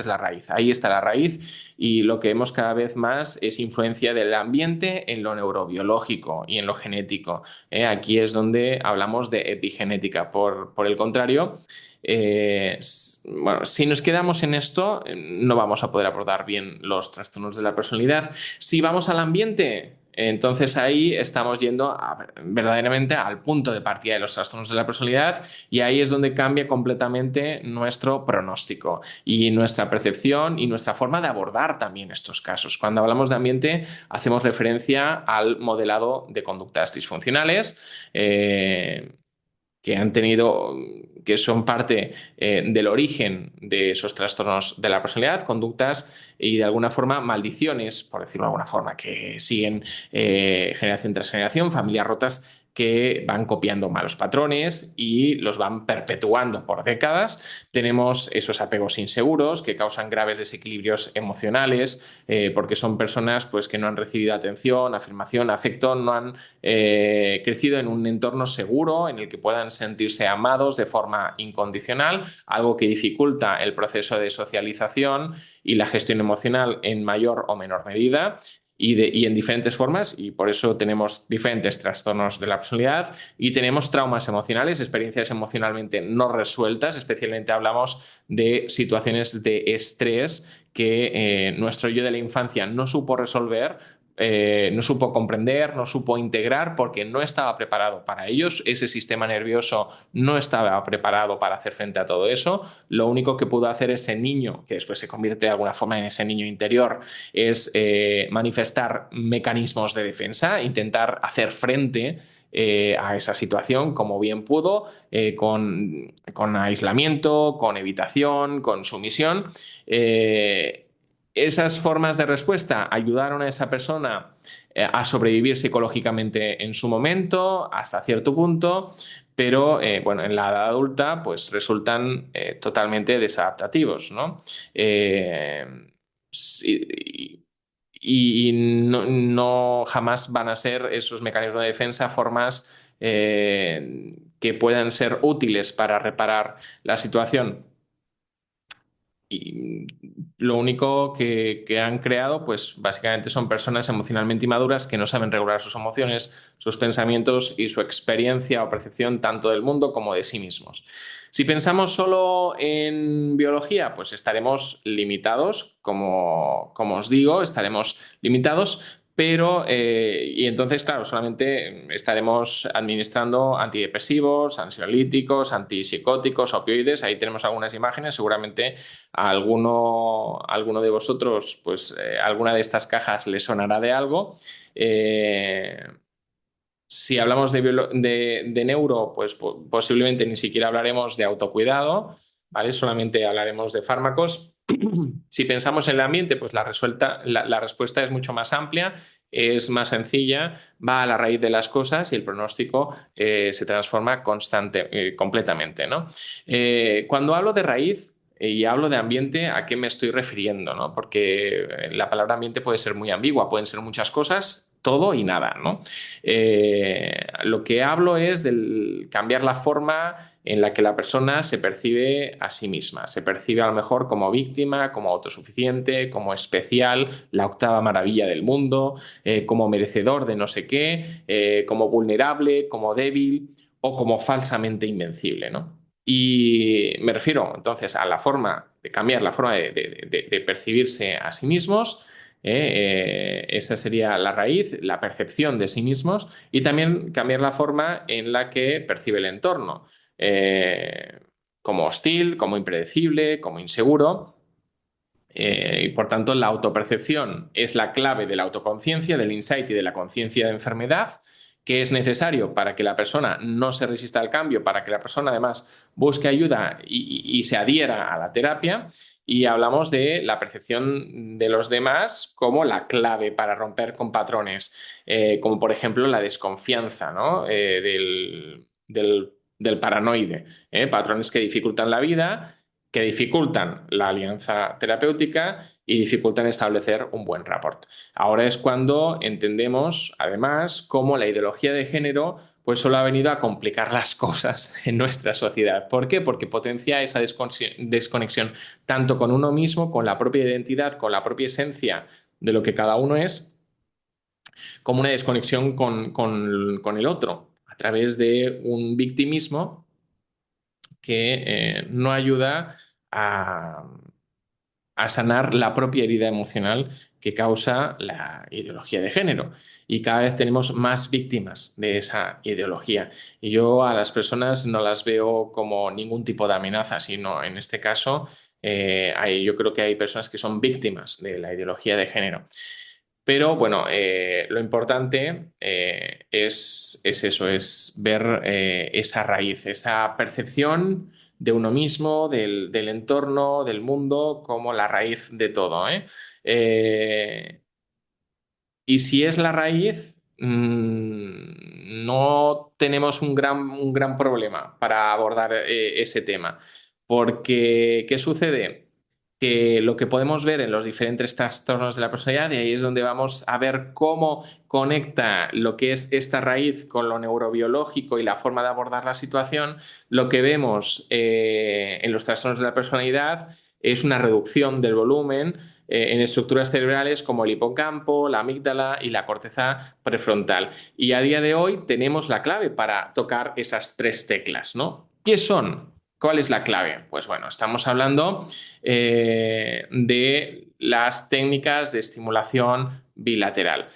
la raíz, ahí está la raíz, y lo que vemos cada vez más es influencia del ambiente en lo neurobiológico y en lo genético. Aquí es donde hablamos de epigenética. Por el contrario, bueno, si nos quedamos en esto, no vamos a poder abordar bien los trastornos de la personalidad. Si vamos al ambiente, entonces ahí estamos yendo verdaderamente al punto de partida de los trastornos de la personalidad, y ahí es donde cambia completamente nuestro pronóstico y nuestra percepción y nuestra forma de abordar también estos casos. Cuando hablamos de ambiente, hacemos referencia al modelado de conductas disfuncionales. Que han tenido, que son parte del origen de esos trastornos de la personalidad, conductas y de alguna forma maldiciones, por decirlo de alguna forma, que siguen generación tras generación, familias rotas que van copiando malos patrones y los van perpetuando por décadas. Tenemos esos apegos inseguros que causan graves desequilibrios emocionales, porque son personas pues, que no han recibido atención, afirmación, afecto, no han crecido en un entorno seguro en el que puedan sentirse amados de forma incondicional, algo que dificulta el proceso de socialización y la gestión emocional en mayor o menor medida. Y en diferentes formas, y por eso tenemos diferentes trastornos de la personalidad y tenemos traumas emocionales, experiencias emocionalmente no resueltas. Especialmente hablamos de situaciones de estrés que nuestro yo de la infancia no supo resolver, no supo comprender, no supo integrar, porque no estaba preparado para ellos. Ese sistema nervioso no estaba preparado para hacer frente a todo eso. Lo único que pudo hacer ese niño, que después se convierte de alguna forma en ese niño interior, es manifestar mecanismos de defensa, intentar hacer frente a esa situación como bien pudo, con aislamiento, con evitación, con sumisión. Esas formas de respuesta ayudaron a esa persona a sobrevivir psicológicamente en su momento, hasta cierto punto, pero bueno, en la edad adulta pues resultan totalmente desadaptativos, ¿no? Eh, sí, y no jamás van a ser esos mecanismos de defensa formas que puedan ser útiles para reparar la situación. Y lo único que han creado, pues básicamente son personas emocionalmente inmaduras que no saben regular sus emociones, sus pensamientos y su experiencia o percepción tanto del mundo como de sí mismos. Si pensamos solo en biología, pues estaremos limitados, como os digo, estaremos limitados. Pero, y entonces, claro, solamente estaremos administrando antidepresivos, ansiolíticos, antipsicóticos, opioides. Ahí tenemos algunas imágenes. Seguramente a alguno de vosotros, pues alguna de estas cajas le sonará de algo. Eh, si hablamos de neuro, pues posiblemente ni siquiera hablaremos de autocuidado, ¿vale? Solamente hablaremos de fármacos. Si pensamos en el ambiente, pues la respuesta es mucho más amplia, es más sencilla, va a la raíz de las cosas y el pronóstico se transforma completamente, ¿no? Cuando hablo de raíz, y hablo de ambiente, ¿a qué me estoy refiriendo, ¿no? Porque la palabra ambiente puede ser muy ambigua, pueden ser muchas cosas, todo y nada, ¿no? Lo que hablo es del cambiar la forma en la que la persona se percibe a sí misma. Se percibe a lo mejor como víctima, como autosuficiente, como especial, la octava maravilla del mundo, como merecedor de no sé qué, como vulnerable, como débil o como falsamente invencible, ¿no? Y me refiero entonces a la forma de cambiar la forma de percibirse a sí mismos. Esa sería la raíz, la percepción de sí mismos y también cambiar la forma en la que percibe el entorno, eh, como hostil, como impredecible, como inseguro. Y por tanto, la autopercepción es la clave de la autoconciencia, del insight y de la conciencia de enfermedad, que es necesario para que la persona no se resista al cambio, para que la persona además busque ayuda y se adhiera a la terapia. Y hablamos de la percepción de los demás como la clave para romper con patrones, como por ejemplo la desconfianza, ¿no? Del paranoide, patrones que dificultan la vida, que dificultan la alianza terapéutica y dificultan establecer un buen rapport. Ahora es cuando entendemos, además, cómo la ideología de género pues solo ha venido a complicar las cosas en nuestra sociedad. ¿Por qué? Porque potencia esa desconexión tanto con uno mismo, con la propia identidad, con la propia esencia de lo que cada uno es, como una desconexión con el otro, a través de un victimismo que no ayuda a, a sanar la propia herida emocional que causa la ideología de género. Y cada vez tenemos más víctimas de esa ideología. Y yo a las personas no las veo como ningún tipo de amenaza, sino en este caso yo creo que hay personas que son víctimas de la ideología de género. Pero bueno, lo importante es eso, es ver esa raíz, esa percepción de uno mismo, del entorno, del mundo, como la raíz de todo, ¿eh? Eh, y si es la raíz, no tenemos un gran problema para abordar ese tema. Porque, ¿qué sucede? Que lo que podemos ver en los diferentes trastornos de la personalidad, y ahí es donde vamos a ver cómo conecta lo que es esta raíz con lo neurobiológico y la forma de abordar la situación, lo que vemos en los trastornos de la personalidad es una reducción del volumen en estructuras cerebrales como el hipocampo, la amígdala y la corteza prefrontal. Y a día de hoy tenemos la clave para tocar esas tres teclas, ¿no? ¿Qué son? ¿Cuál es la clave? Pues bueno, estamos hablando de las técnicas de estimulación bilateral.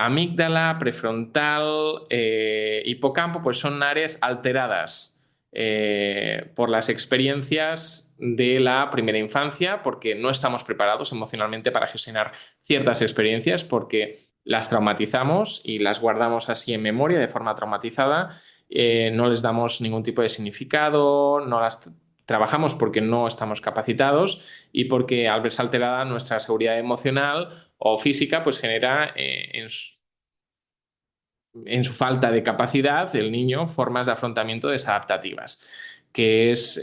Amígdala, prefrontal, hipocampo, pues son áreas alteradas por las experiencias de la primera infancia, porque no estamos preparados emocionalmente para gestionar ciertas experiencias, porque las traumatizamos y las guardamos así en memoria de forma traumatizada, no les damos ningún tipo de significado, no las trabajamos porque no estamos capacitados y porque al verse alterada nuestra seguridad emocional o física, pues genera en su falta de capacidad el niño formas de afrontamiento desadaptativas, que es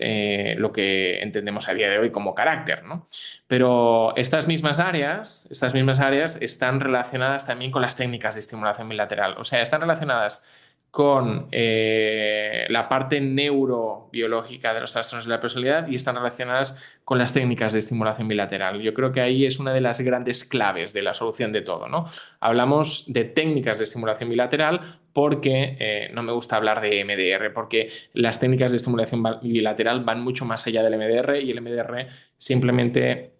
lo que entendemos a día de hoy como carácter, ¿no? Pero estas mismas áreas están relacionadas también con las técnicas de estimulación bilateral, o sea, están relacionadas con la parte neurobiológica de los trastornos de la personalidad y están relacionadas con las técnicas de estimulación bilateral. Yo creo que ahí es una de las grandes claves de la solución de todo, ¿no? Hablamos de técnicas de estimulación bilateral porque no me gusta hablar de MDR, porque las técnicas de estimulación bilateral van mucho más allá del MDR y el MDR simplemente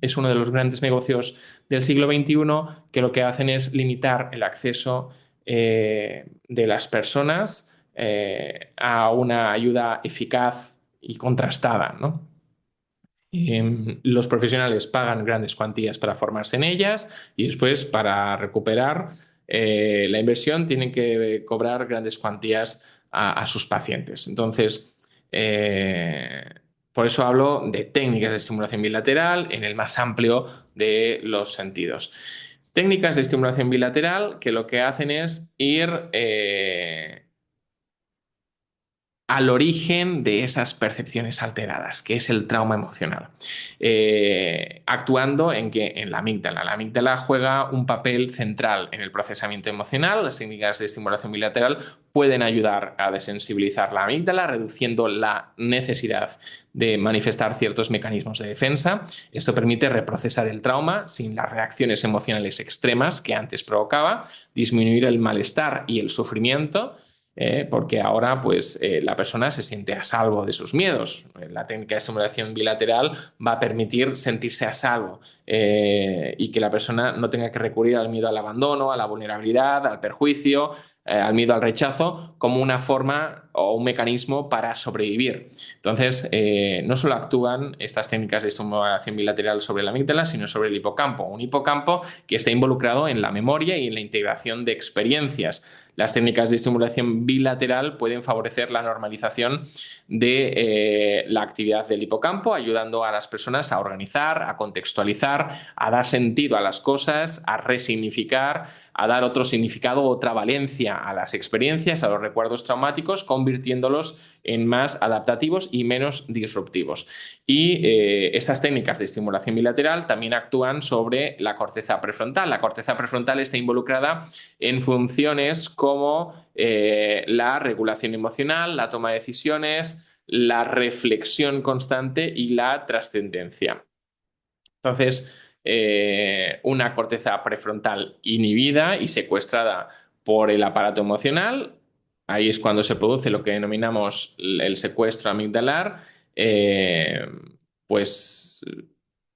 es uno de los grandes negocios del siglo XXI que lo que hacen es limitar el acceso de las personas a una ayuda eficaz y contrastada, ¿no? Los profesionales pagan grandes cuantías para formarse en ellas y después para recuperar la inversión tienen que cobrar grandes cuantías a sus pacientes. Entonces, por eso hablo de técnicas de estimulación bilateral en el más amplio de los sentidos. Técnicas de estimulación bilateral que lo que hacen es ir al origen de esas percepciones alteradas, que es el trauma emocional, actuando en la amígdala. La amígdala juega un papel central en el procesamiento emocional. Las técnicas de estimulación bilateral pueden ayudar a desensibilizar la amígdala, reduciendo la necesidad de manifestar ciertos mecanismos de defensa. Esto permite reprocesar el trauma sin las reacciones emocionales extremas que antes provocaba, disminuir el malestar y el sufrimiento, porque ahora pues, la persona se siente a salvo de sus miedos. La técnica de estimulación bilateral va a permitir sentirse a salvo, y que la persona no tenga que recurrir al miedo al abandono, a la vulnerabilidad, al perjuicio, al miedo al rechazo, como una forma o un mecanismo para sobrevivir. Entonces, no solo actúan estas técnicas de estimulación bilateral sobre la amígdala, sino sobre el hipocampo, un hipocampo que está involucrado en la memoria y en la integración de experiencias. Las técnicas de estimulación bilateral pueden favorecer la normalización de la actividad del hipocampo, ayudando a las personas a organizar, a contextualizar, a dar sentido a las cosas, a resignificar, a dar otro significado, otra valencia a las experiencias, a los recuerdos traumáticos, convirtiéndolos en más adaptativos y menos disruptivos. Y estas técnicas de estimulación bilateral también actúan sobre la corteza prefrontal. La corteza prefrontal está involucrada en funciones como la regulación emocional, la toma de decisiones, la reflexión constante y la trascendencia. Entonces, una corteza prefrontal inhibida y secuestrada por el aparato emocional, ahí es cuando se produce lo que denominamos el secuestro amigdalar. eh, pues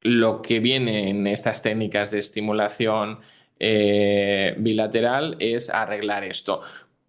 lo que viene en estas técnicas de estimulación bilateral es arreglar esto.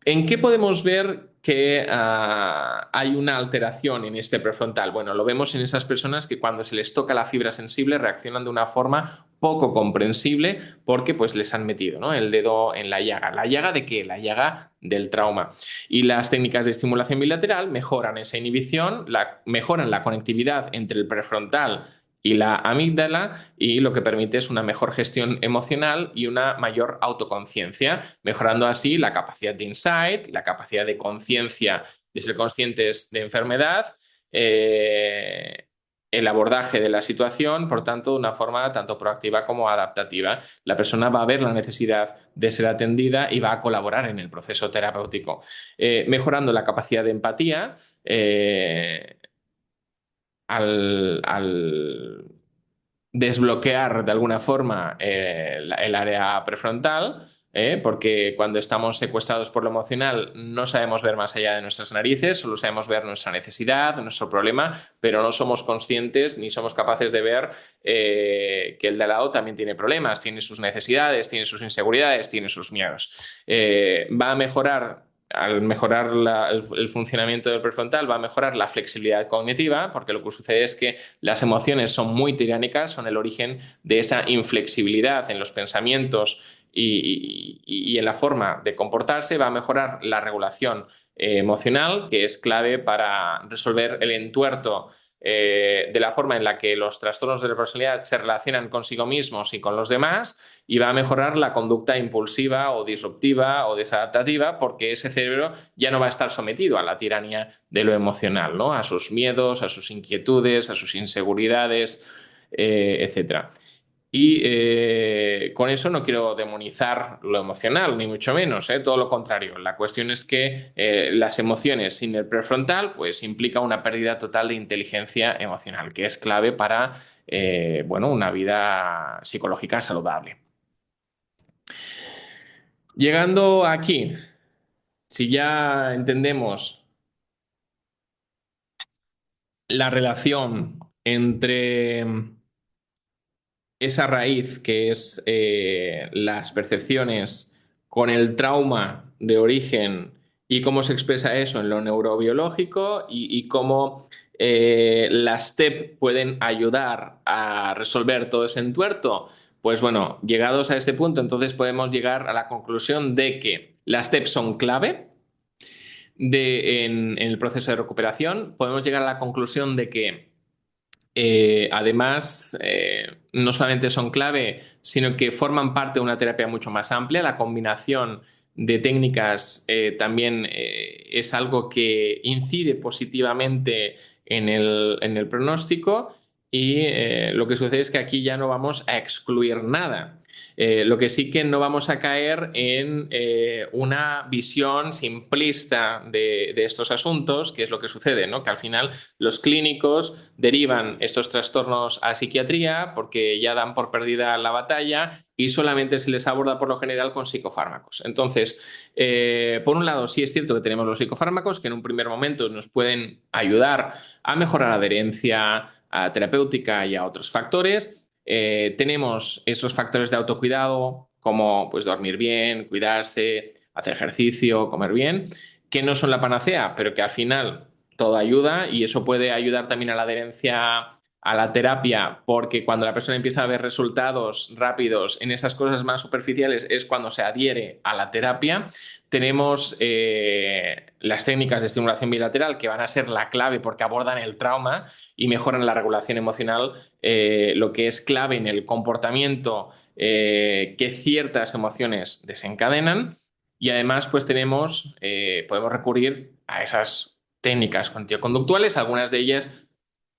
¿En qué podemos ver que hay una alteración en este prefrontal? Bueno, lo vemos en esas personas que cuando se les toca la fibra sensible reaccionan de una forma poco comprensible porque pues les han metido, ¿no?, el dedo en la llaga. ¿La llaga de qué? La llaga del trauma. Y las técnicas de estimulación bilateral mejoran esa inhibición, mejoran la conectividad entre el prefrontal y la amígdala, y lo que permite es una mejor gestión emocional y una mayor autoconciencia, mejorando así la capacidad de insight, la capacidad de conciencia, de ser conscientes de enfermedad, el abordaje de la situación, por tanto, de una forma tanto proactiva como adaptativa. La persona va a ver la necesidad de ser atendida y va a colaborar en el proceso terapéutico, mejorando la capacidad de empatía. Al desbloquear de alguna forma el área prefrontal, porque cuando estamos secuestrados por lo emocional no sabemos ver más allá de nuestras narices, solo sabemos ver nuestra necesidad, nuestro problema, pero no somos conscientes ni somos capaces de ver que el de al lado también tiene problemas, tiene sus necesidades, tiene sus inseguridades, tiene sus miedos. Va a mejorar Al mejorar el funcionamiento del prefrontal, va a mejorar la flexibilidad cognitiva, porque lo que sucede es que las emociones son muy tiránicas, son el origen de esa inflexibilidad en los pensamientos y en la forma de comportarse. Va a mejorar la regulación emocional, que es clave para resolver el entuerto de la forma en la que los trastornos de la personalidad se relacionan consigo mismos y con los demás, y va a mejorar la conducta impulsiva o disruptiva o desadaptativa, porque ese cerebro ya no va a estar sometido a la tiranía de lo emocional, ¿no?, a sus miedos, a sus inquietudes, a sus inseguridades, etc. Y con eso no quiero demonizar lo emocional, ni mucho menos, todo lo contrario. La cuestión es que las emociones sin el prefrontal pues implica una pérdida total de inteligencia emocional, que es clave para bueno, una vida psicológica saludable. Llegando aquí, si ya entendemos la relación entre esa raíz que es las percepciones con el trauma de origen y cómo se expresa eso en lo neurobiológico, y cómo las TEP pueden ayudar a resolver todo ese entuerto, pues bueno, llegados a este punto, entonces podemos llegar a la conclusión de que las TEP son clave en el proceso de recuperación. Podemos llegar a la conclusión de que además, no solamente son clave, sino que forman parte de una terapia mucho más amplia. La combinación de técnicas también es algo que incide positivamente en el pronóstico y lo que sucede es que aquí ya no vamos a excluir nada. Lo que sí que no vamos a caer en una visión simplista de estos asuntos, que es lo que sucede, ¿no? Que al final los clínicos derivan estos trastornos a psiquiatría porque ya dan por perdida la batalla y solamente se les aborda por lo general con psicofármacos. Entonces, por un lado, sí es cierto que tenemos los psicofármacos que en un primer momento nos pueden ayudar a mejorar la adherencia terapéutica y a otros factores. Tenemos esos factores de autocuidado como pues, dormir bien, cuidarse, hacer ejercicio, comer bien, que no son la panacea, pero que al final todo ayuda y eso puede ayudar también a la adherencia a la terapia, porque cuando la persona empieza a ver resultados rápidos en esas cosas más superficiales es cuando se adhiere a la terapia. Tenemos las técnicas de estimulación bilateral que van a ser la clave porque abordan el trauma y mejoran la regulación emocional, lo que es clave en el comportamiento que ciertas emociones desencadenan. Y además, pues podemos recurrir a esas técnicas cognitivo-conductuales, algunas de ellas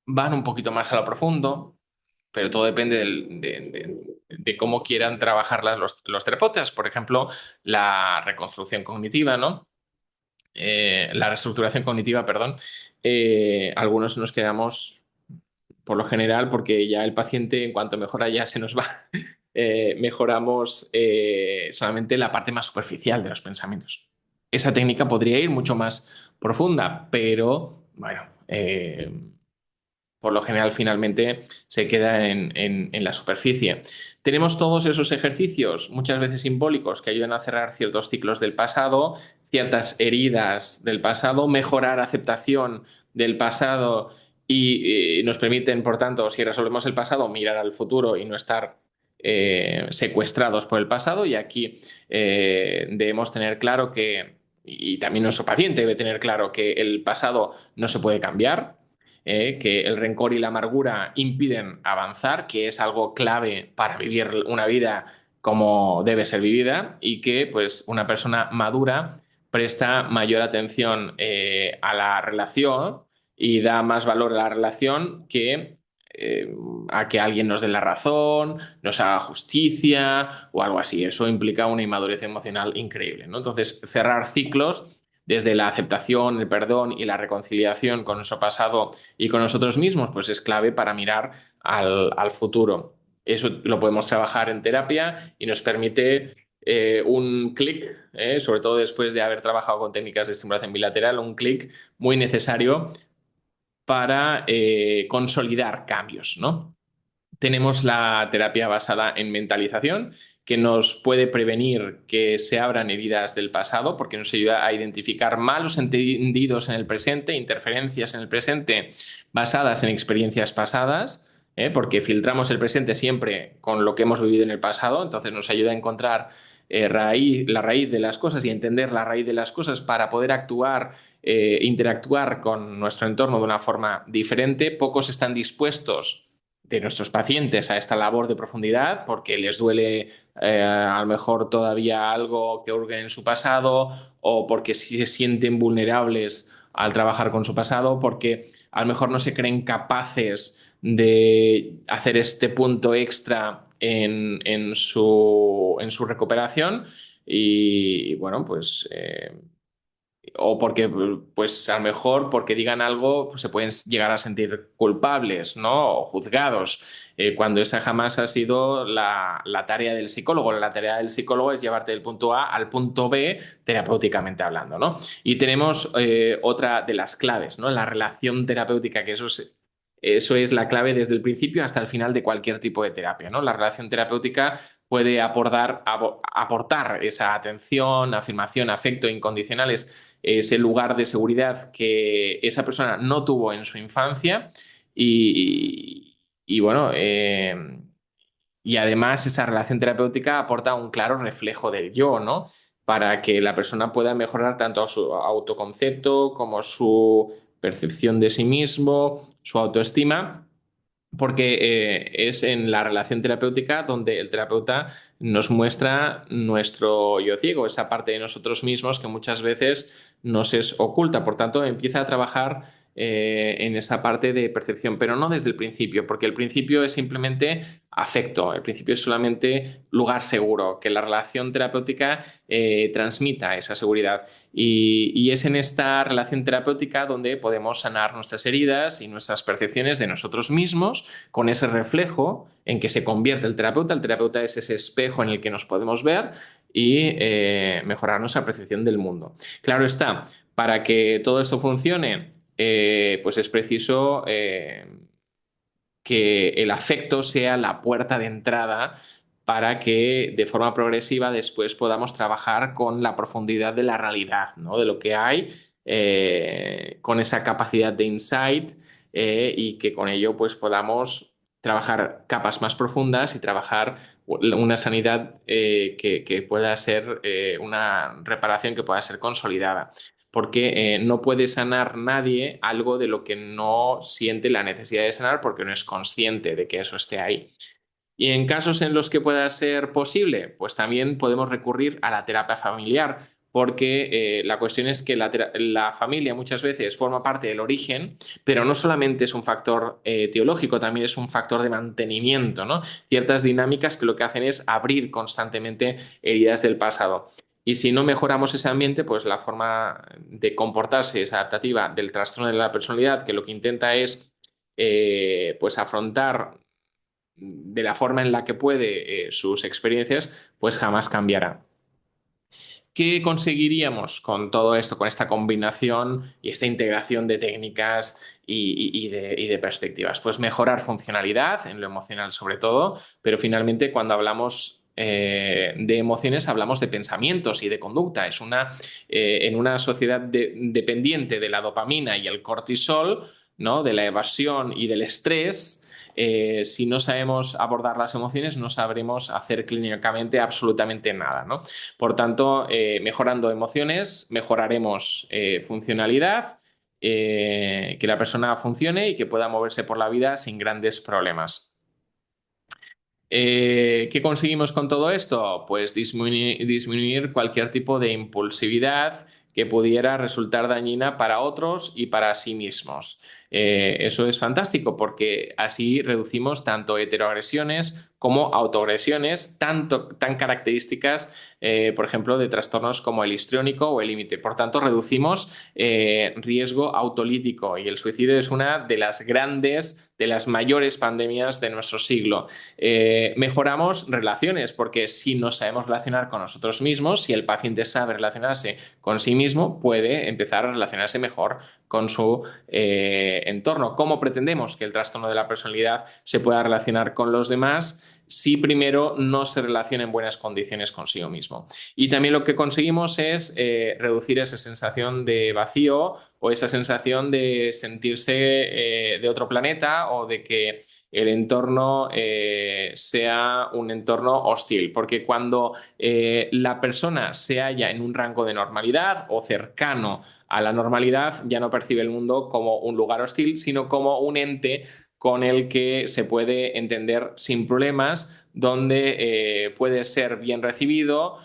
van un poquito más a lo profundo, pero todo depende de cómo quieran trabajarlas los terapeutas. Por ejemplo, la reconstrucción cognitiva, ¿no? La reestructuración cognitiva, perdón. Algunos nos quedamos por lo general porque ya el paciente en cuanto mejora ya se nos va. Mejoramos solamente la parte más superficial de los pensamientos. Esa técnica podría ir mucho más profunda, pero bueno, por lo general finalmente se queda en la superficie. Tenemos todos esos ejercicios, muchas veces simbólicos, que ayudan a cerrar ciertos ciclos del pasado, ciertas heridas del pasado, mejorar aceptación del pasado y nos permiten, por tanto, si resolvemos el pasado, mirar al futuro y no estar secuestrados por el pasado. Y aquí debemos tener claro que, y también nuestro paciente debe tener claro que el pasado no se puede cambiar, que el rencor y la amargura impiden avanzar, que es algo clave para vivir una vida como debe ser vivida y que pues una persona madura presta mayor atención a la relación y da más valor a la relación eh, a que alguien nos dé la razón, nos haga justicia o algo así. Eso implica una inmadurez emocional increíble, ¿no? Entonces, cerrar ciclos desde la aceptación, el perdón y la reconciliación con nuestro pasado y con nosotros mismos, pues es clave para mirar al futuro. Eso lo podemos trabajar en terapia y nos permite un clic, sobre todo después de haber trabajado con técnicas de estimulación bilateral, un clic muy necesario para consolidar cambios, ¿no? Tenemos la terapia basada en mentalización, que nos puede prevenir que se abran heridas del pasado, porque nos ayuda a identificar malos entendidos en el presente, interferencias en el presente basadas en experiencias pasadas, porque filtramos el presente siempre con lo que hemos vivido en el pasado, entonces nos ayuda a encontrar la raíz de las cosas y entender la raíz de las cosas para poder actuar, interactuar con nuestro entorno de una forma diferente. Pocos están dispuestos de nuestros pacientes a esta labor de profundidad porque les duele a lo mejor todavía algo que hurgue en su pasado o porque se sienten vulnerables al trabajar con su pasado, porque a lo mejor no se creen capaces de hacer este punto extra en su recuperación y bueno, pues o porque, pues a lo mejor porque digan algo, pues, se pueden llegar a sentir culpables, ¿no? O juzgados, cuando esa jamás ha sido la tarea del psicólogo. La tarea del psicólogo es llevarte del punto A al punto B, terapéuticamente hablando, ¿no? Y tenemos otra de las claves, ¿no? La relación terapéutica, que eso es la clave desde el principio hasta el final de cualquier tipo de terapia, ¿no? La relación terapéutica puede aportar esa atención, afirmación, afecto incondicionales, ese lugar de seguridad que esa persona no tuvo en su infancia y bueno, y además esa relación terapéutica aporta un claro reflejo del yo, ¿no? Para que la persona pueda mejorar tanto su autoconcepto como su percepción de sí mismo, su autoestima porque es en la relación terapéutica donde el terapeuta nos muestra nuestro yo ciego, esa parte de nosotros mismos que muchas veces nos es oculta. Por tanto, empieza a trabajar en esa parte de percepción, pero no desde el principio, porque el principio es simplemente afecto, el principio es solamente lugar seguro, que la relación terapéutica transmita esa seguridad. Y es en esta relación terapéutica donde podemos sanar nuestras heridas y nuestras percepciones de nosotros mismos con ese reflejo en que se convierte el terapeuta. El terapeuta es ese espejo en el que nos podemos ver y mejorar nuestra percepción del mundo. Claro está, para que todo esto funcione, pues es preciso que el afecto sea la puerta de entrada para que de forma progresiva después podamos trabajar con la profundidad de la realidad, ¿no? De lo que hay, con esa capacidad de insight y que con ello pues podamos trabajar capas más profundas y trabajar una sanidad que pueda ser una reparación que pueda ser consolidada porque no puede sanar nadie algo de lo que no siente la necesidad de sanar porque no es consciente de que eso esté ahí. Y en casos en los que pueda ser posible, pues también podemos recurrir a la terapia familiar, porque la cuestión es que la familia muchas veces forma parte del origen, pero no solamente es un factor teológico, también es un factor de mantenimiento, ¿no? Ciertas dinámicas que lo que hacen es abrir constantemente heridas del pasado. Y si no mejoramos ese ambiente, pues la forma de comportarse es adaptativa del trastorno de la personalidad, que lo que intenta es pues afrontar de la forma en la que puede sus experiencias, pues jamás cambiará. ¿Qué conseguiríamos con todo esto, con esta combinación y esta integración de técnicas y de perspectivas? Pues mejorar funcionalidad, en lo emocional sobre todo, pero finalmente cuando hablamos de emociones hablamos de pensamientos y de conducta. En una sociedad dependiente de la dopamina y el cortisol, ¿no? De la evasión y del estrés, si no sabemos abordar las emociones, no sabremos hacer clínicamente absolutamente nada, ¿no? Por tanto, mejorando emociones, mejoraremos funcionalidad, que la persona funcione y que pueda moverse por la vida sin grandes problemas. ¿Qué conseguimos con todo esto? Pues disminuir cualquier tipo de impulsividad que pudiera resultar dañina para otros y para sí mismos. Eso es fantástico porque así reducimos tanto heteroagresiones como autoagresiones, tan características, por ejemplo, de trastornos como el histriónico o el límite. Por tanto, reducimos riesgo autolítico y el suicidio es una de las grandes, de las mayores pandemias de nuestro siglo. Mejoramos relaciones, porque si nos sabemos relacionar con nosotros mismos, si el paciente sabe relacionarse con sí mismo, puede empezar a relacionarse mejor con su entorno. ¿Cómo pretendemos que el trastorno de la personalidad se pueda relacionar con los demás si primero no se relaciona en buenas condiciones consigo mismo? Y también lo que conseguimos es reducir esa sensación de vacío o esa sensación de sentirse de otro planeta o de que el entorno sea un entorno hostil, porque cuando la persona se halla en un rango de normalidad o cercano a la normalidad, ya no percibe el mundo como un lugar hostil, sino como un ente con el que se puede entender sin problemas, donde puede ser bien recibido,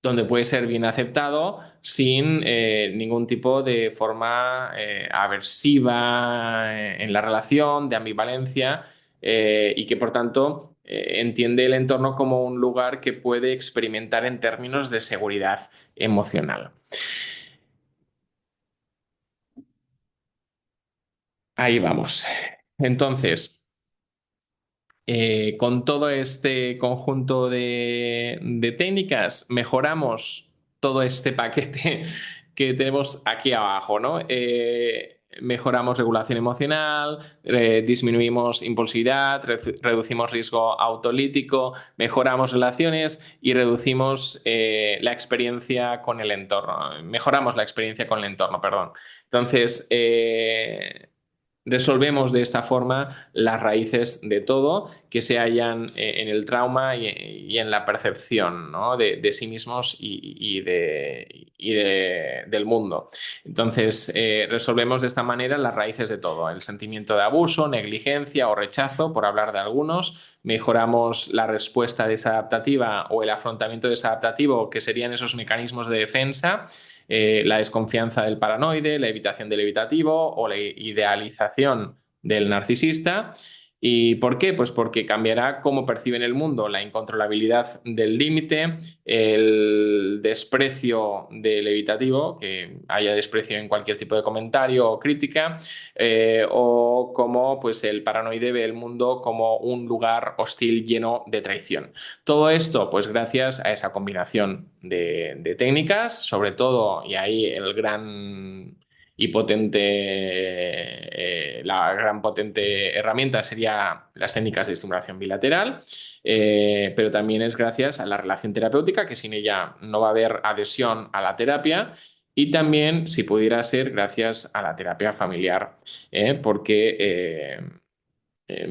donde puede ser bien aceptado sin ningún tipo de forma aversiva en la relación, de ambivalencia, y que por tanto entiende el entorno como un lugar que puede experimentar en términos de seguridad emocional. Ahí vamos. Entonces, con todo este conjunto de técnicas, mejoramos todo este paquete que tenemos aquí abajo, ¿no? Mejoramos regulación emocional, disminuimos impulsividad, reducimos riesgo autolítico, mejoramos relaciones y reducimos la experiencia con el entorno. Mejoramos la experiencia con el entorno, perdón. Entonces, resolvemos de esta forma las raíces de todo que se hallan en el trauma y en la percepción, ¿no? de sí mismos del mundo. Entonces, resolvemos de esta manera las raíces de todo, el sentimiento de abuso, negligencia o rechazo, por hablar de algunos. Mejoramos la respuesta desadaptativa o el afrontamiento desadaptativo, que serían esos mecanismos de defensa, la desconfianza del paranoide, la evitación del evitativo o la idealización del narcisista. ¿Y por qué? Pues porque cambiará cómo perciben el mundo, la incontrolabilidad del límite, el desprecio del evitativo, que haya desprecio en cualquier tipo de comentario o crítica, o cómo pues, el paranoide ve el mundo como un lugar hostil lleno de traición. Todo esto, pues gracias a esa combinación de técnicas, sobre todo, y ahí el gran y potente, la gran potente herramienta sería las técnicas de estimulación bilateral, pero también es gracias a la relación terapéutica, que sin ella no va a haber adhesión a la terapia, y también, si pudiera ser, gracias a la terapia familiar, porque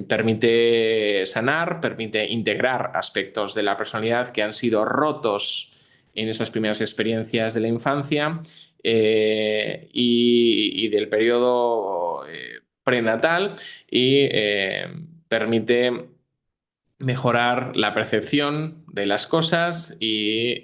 permite sanar, permite integrar aspectos de la personalidad que han sido rotos en esas primeras experiencias de la infancia y del periodo prenatal y permite mejorar la percepción de las cosas y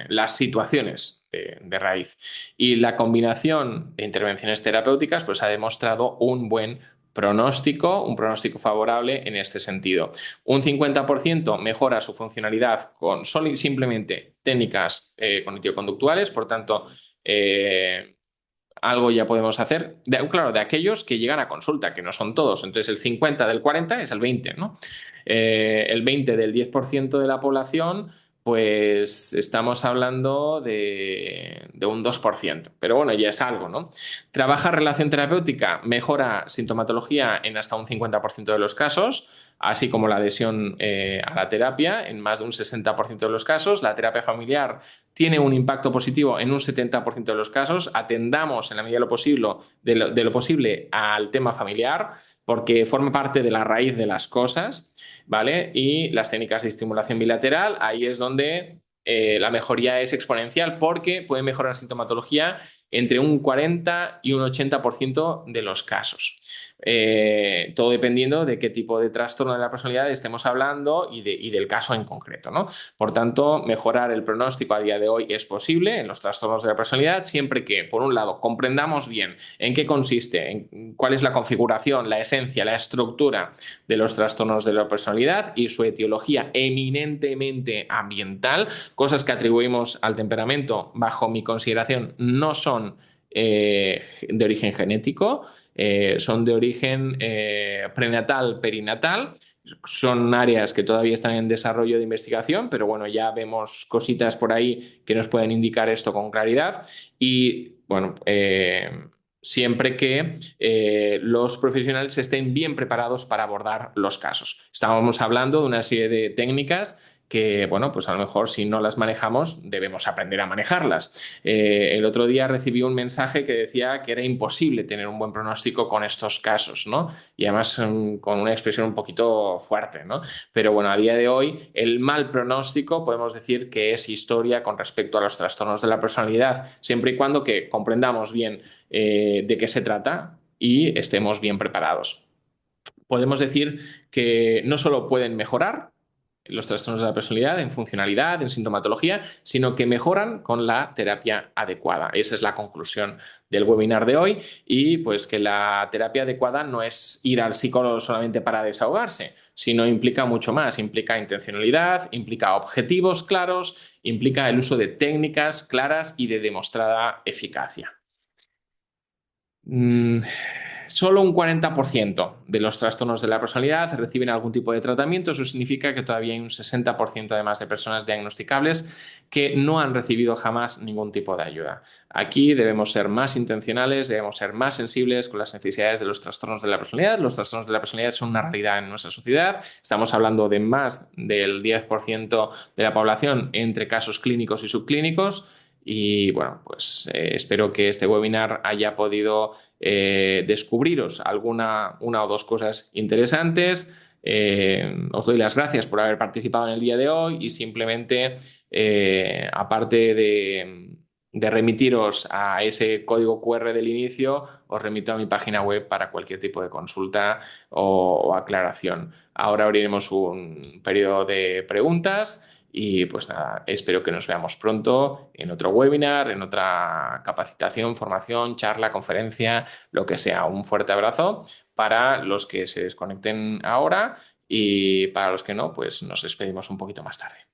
las situaciones de raíz. Y la combinación de intervenciones terapéuticas pues, ha demostrado un un pronóstico favorable en este sentido. Un 50% mejora su funcionalidad con solo y simplemente técnicas cognitivo-conductuales, por tanto, algo ya podemos hacer. Claro, de aquellos que llegan a consulta, que no son todos. Entonces, el 50 del 40 es el 20, ¿no? El 20 del 10% de la población, pues estamos hablando de un 2%. Pero bueno, ya es algo, ¿no? Trabaja relación terapéutica, mejora sintomatología en hasta un 50% de los casos, así como la adhesión a la terapia en más de un 60% de los casos. La terapia familiar tiene un impacto positivo en un 70% de los casos. Atendamos en la medida de lo posible al tema familiar, porque forma parte de la raíz de las cosas, ¿vale? Y las técnicas de estimulación bilateral, ahí es donde la mejoría es exponencial, porque puede mejorar la sintomatología entre un 40 y un 80% de los casos. Todo dependiendo de qué tipo de trastorno de la personalidad estemos hablando y del caso en concreto, ¿no? Por tanto, mejorar el pronóstico a día de hoy es posible en los trastornos de la personalidad, siempre que, por un lado, comprendamos bien en qué consiste, en cuál es la configuración, la esencia, la estructura de los trastornos de la personalidad y su etiología eminentemente ambiental, cosas que atribuimos al temperamento, bajo mi consideración, no son de origen genético, son de origen prenatal, perinatal. Son áreas que todavía están en desarrollo de investigación, pero bueno, ya vemos cositas por ahí que nos pueden indicar esto con claridad. Y bueno, siempre que los profesionales estén bien preparados para abordar los casos. Estábamos hablando de una serie de técnicas que, bueno, pues a lo mejor si no las manejamos debemos aprender a manejarlas. El otro día recibí un mensaje que decía que era imposible tener un buen pronóstico con estos casos, ¿no? Y además con una expresión un poquito fuerte, ¿no? Pero bueno, a día de hoy el mal pronóstico podemos decir que es historia con respecto a los trastornos de la personalidad, siempre y cuando que comprendamos bien de qué se trata y estemos bien preparados. Podemos decir que no solo pueden mejorar los trastornos de la personalidad en funcionalidad, en sintomatología, sino que mejoran con la terapia adecuada. Esa es la conclusión del webinar de hoy, y pues que la terapia adecuada no es ir al psicólogo solamente para desahogarse, sino implica mucho más, implica intencionalidad, implica objetivos claros, implica el uso de técnicas claras y de demostrada eficacia. Solo un 40% de los trastornos de la personalidad reciben algún tipo de tratamiento. Eso significa que todavía hay un 60% además de personas diagnosticables que no han recibido jamás ningún tipo de ayuda. Aquí debemos ser más intencionales, debemos ser más sensibles con las necesidades de los trastornos de la personalidad. Los trastornos de la personalidad son una realidad en nuestra sociedad. Estamos hablando de más del 10% de la población entre casos clínicos y subclínicos. y bueno, pues espero que este webinar haya podido descubriros una o dos cosas interesantes. Os doy las gracias por haber participado en el día de hoy y simplemente, aparte de remitiros a ese código QR del inicio, os remito a mi página web para cualquier tipo de consulta o aclaración. Ahora abriremos un periodo de preguntas y pues nada, espero que nos veamos pronto en otro webinar, en otra capacitación, formación, charla, conferencia, lo que sea. Un fuerte abrazo para los que se desconecten ahora y para los que no, pues nos despedimos un poquito más tarde.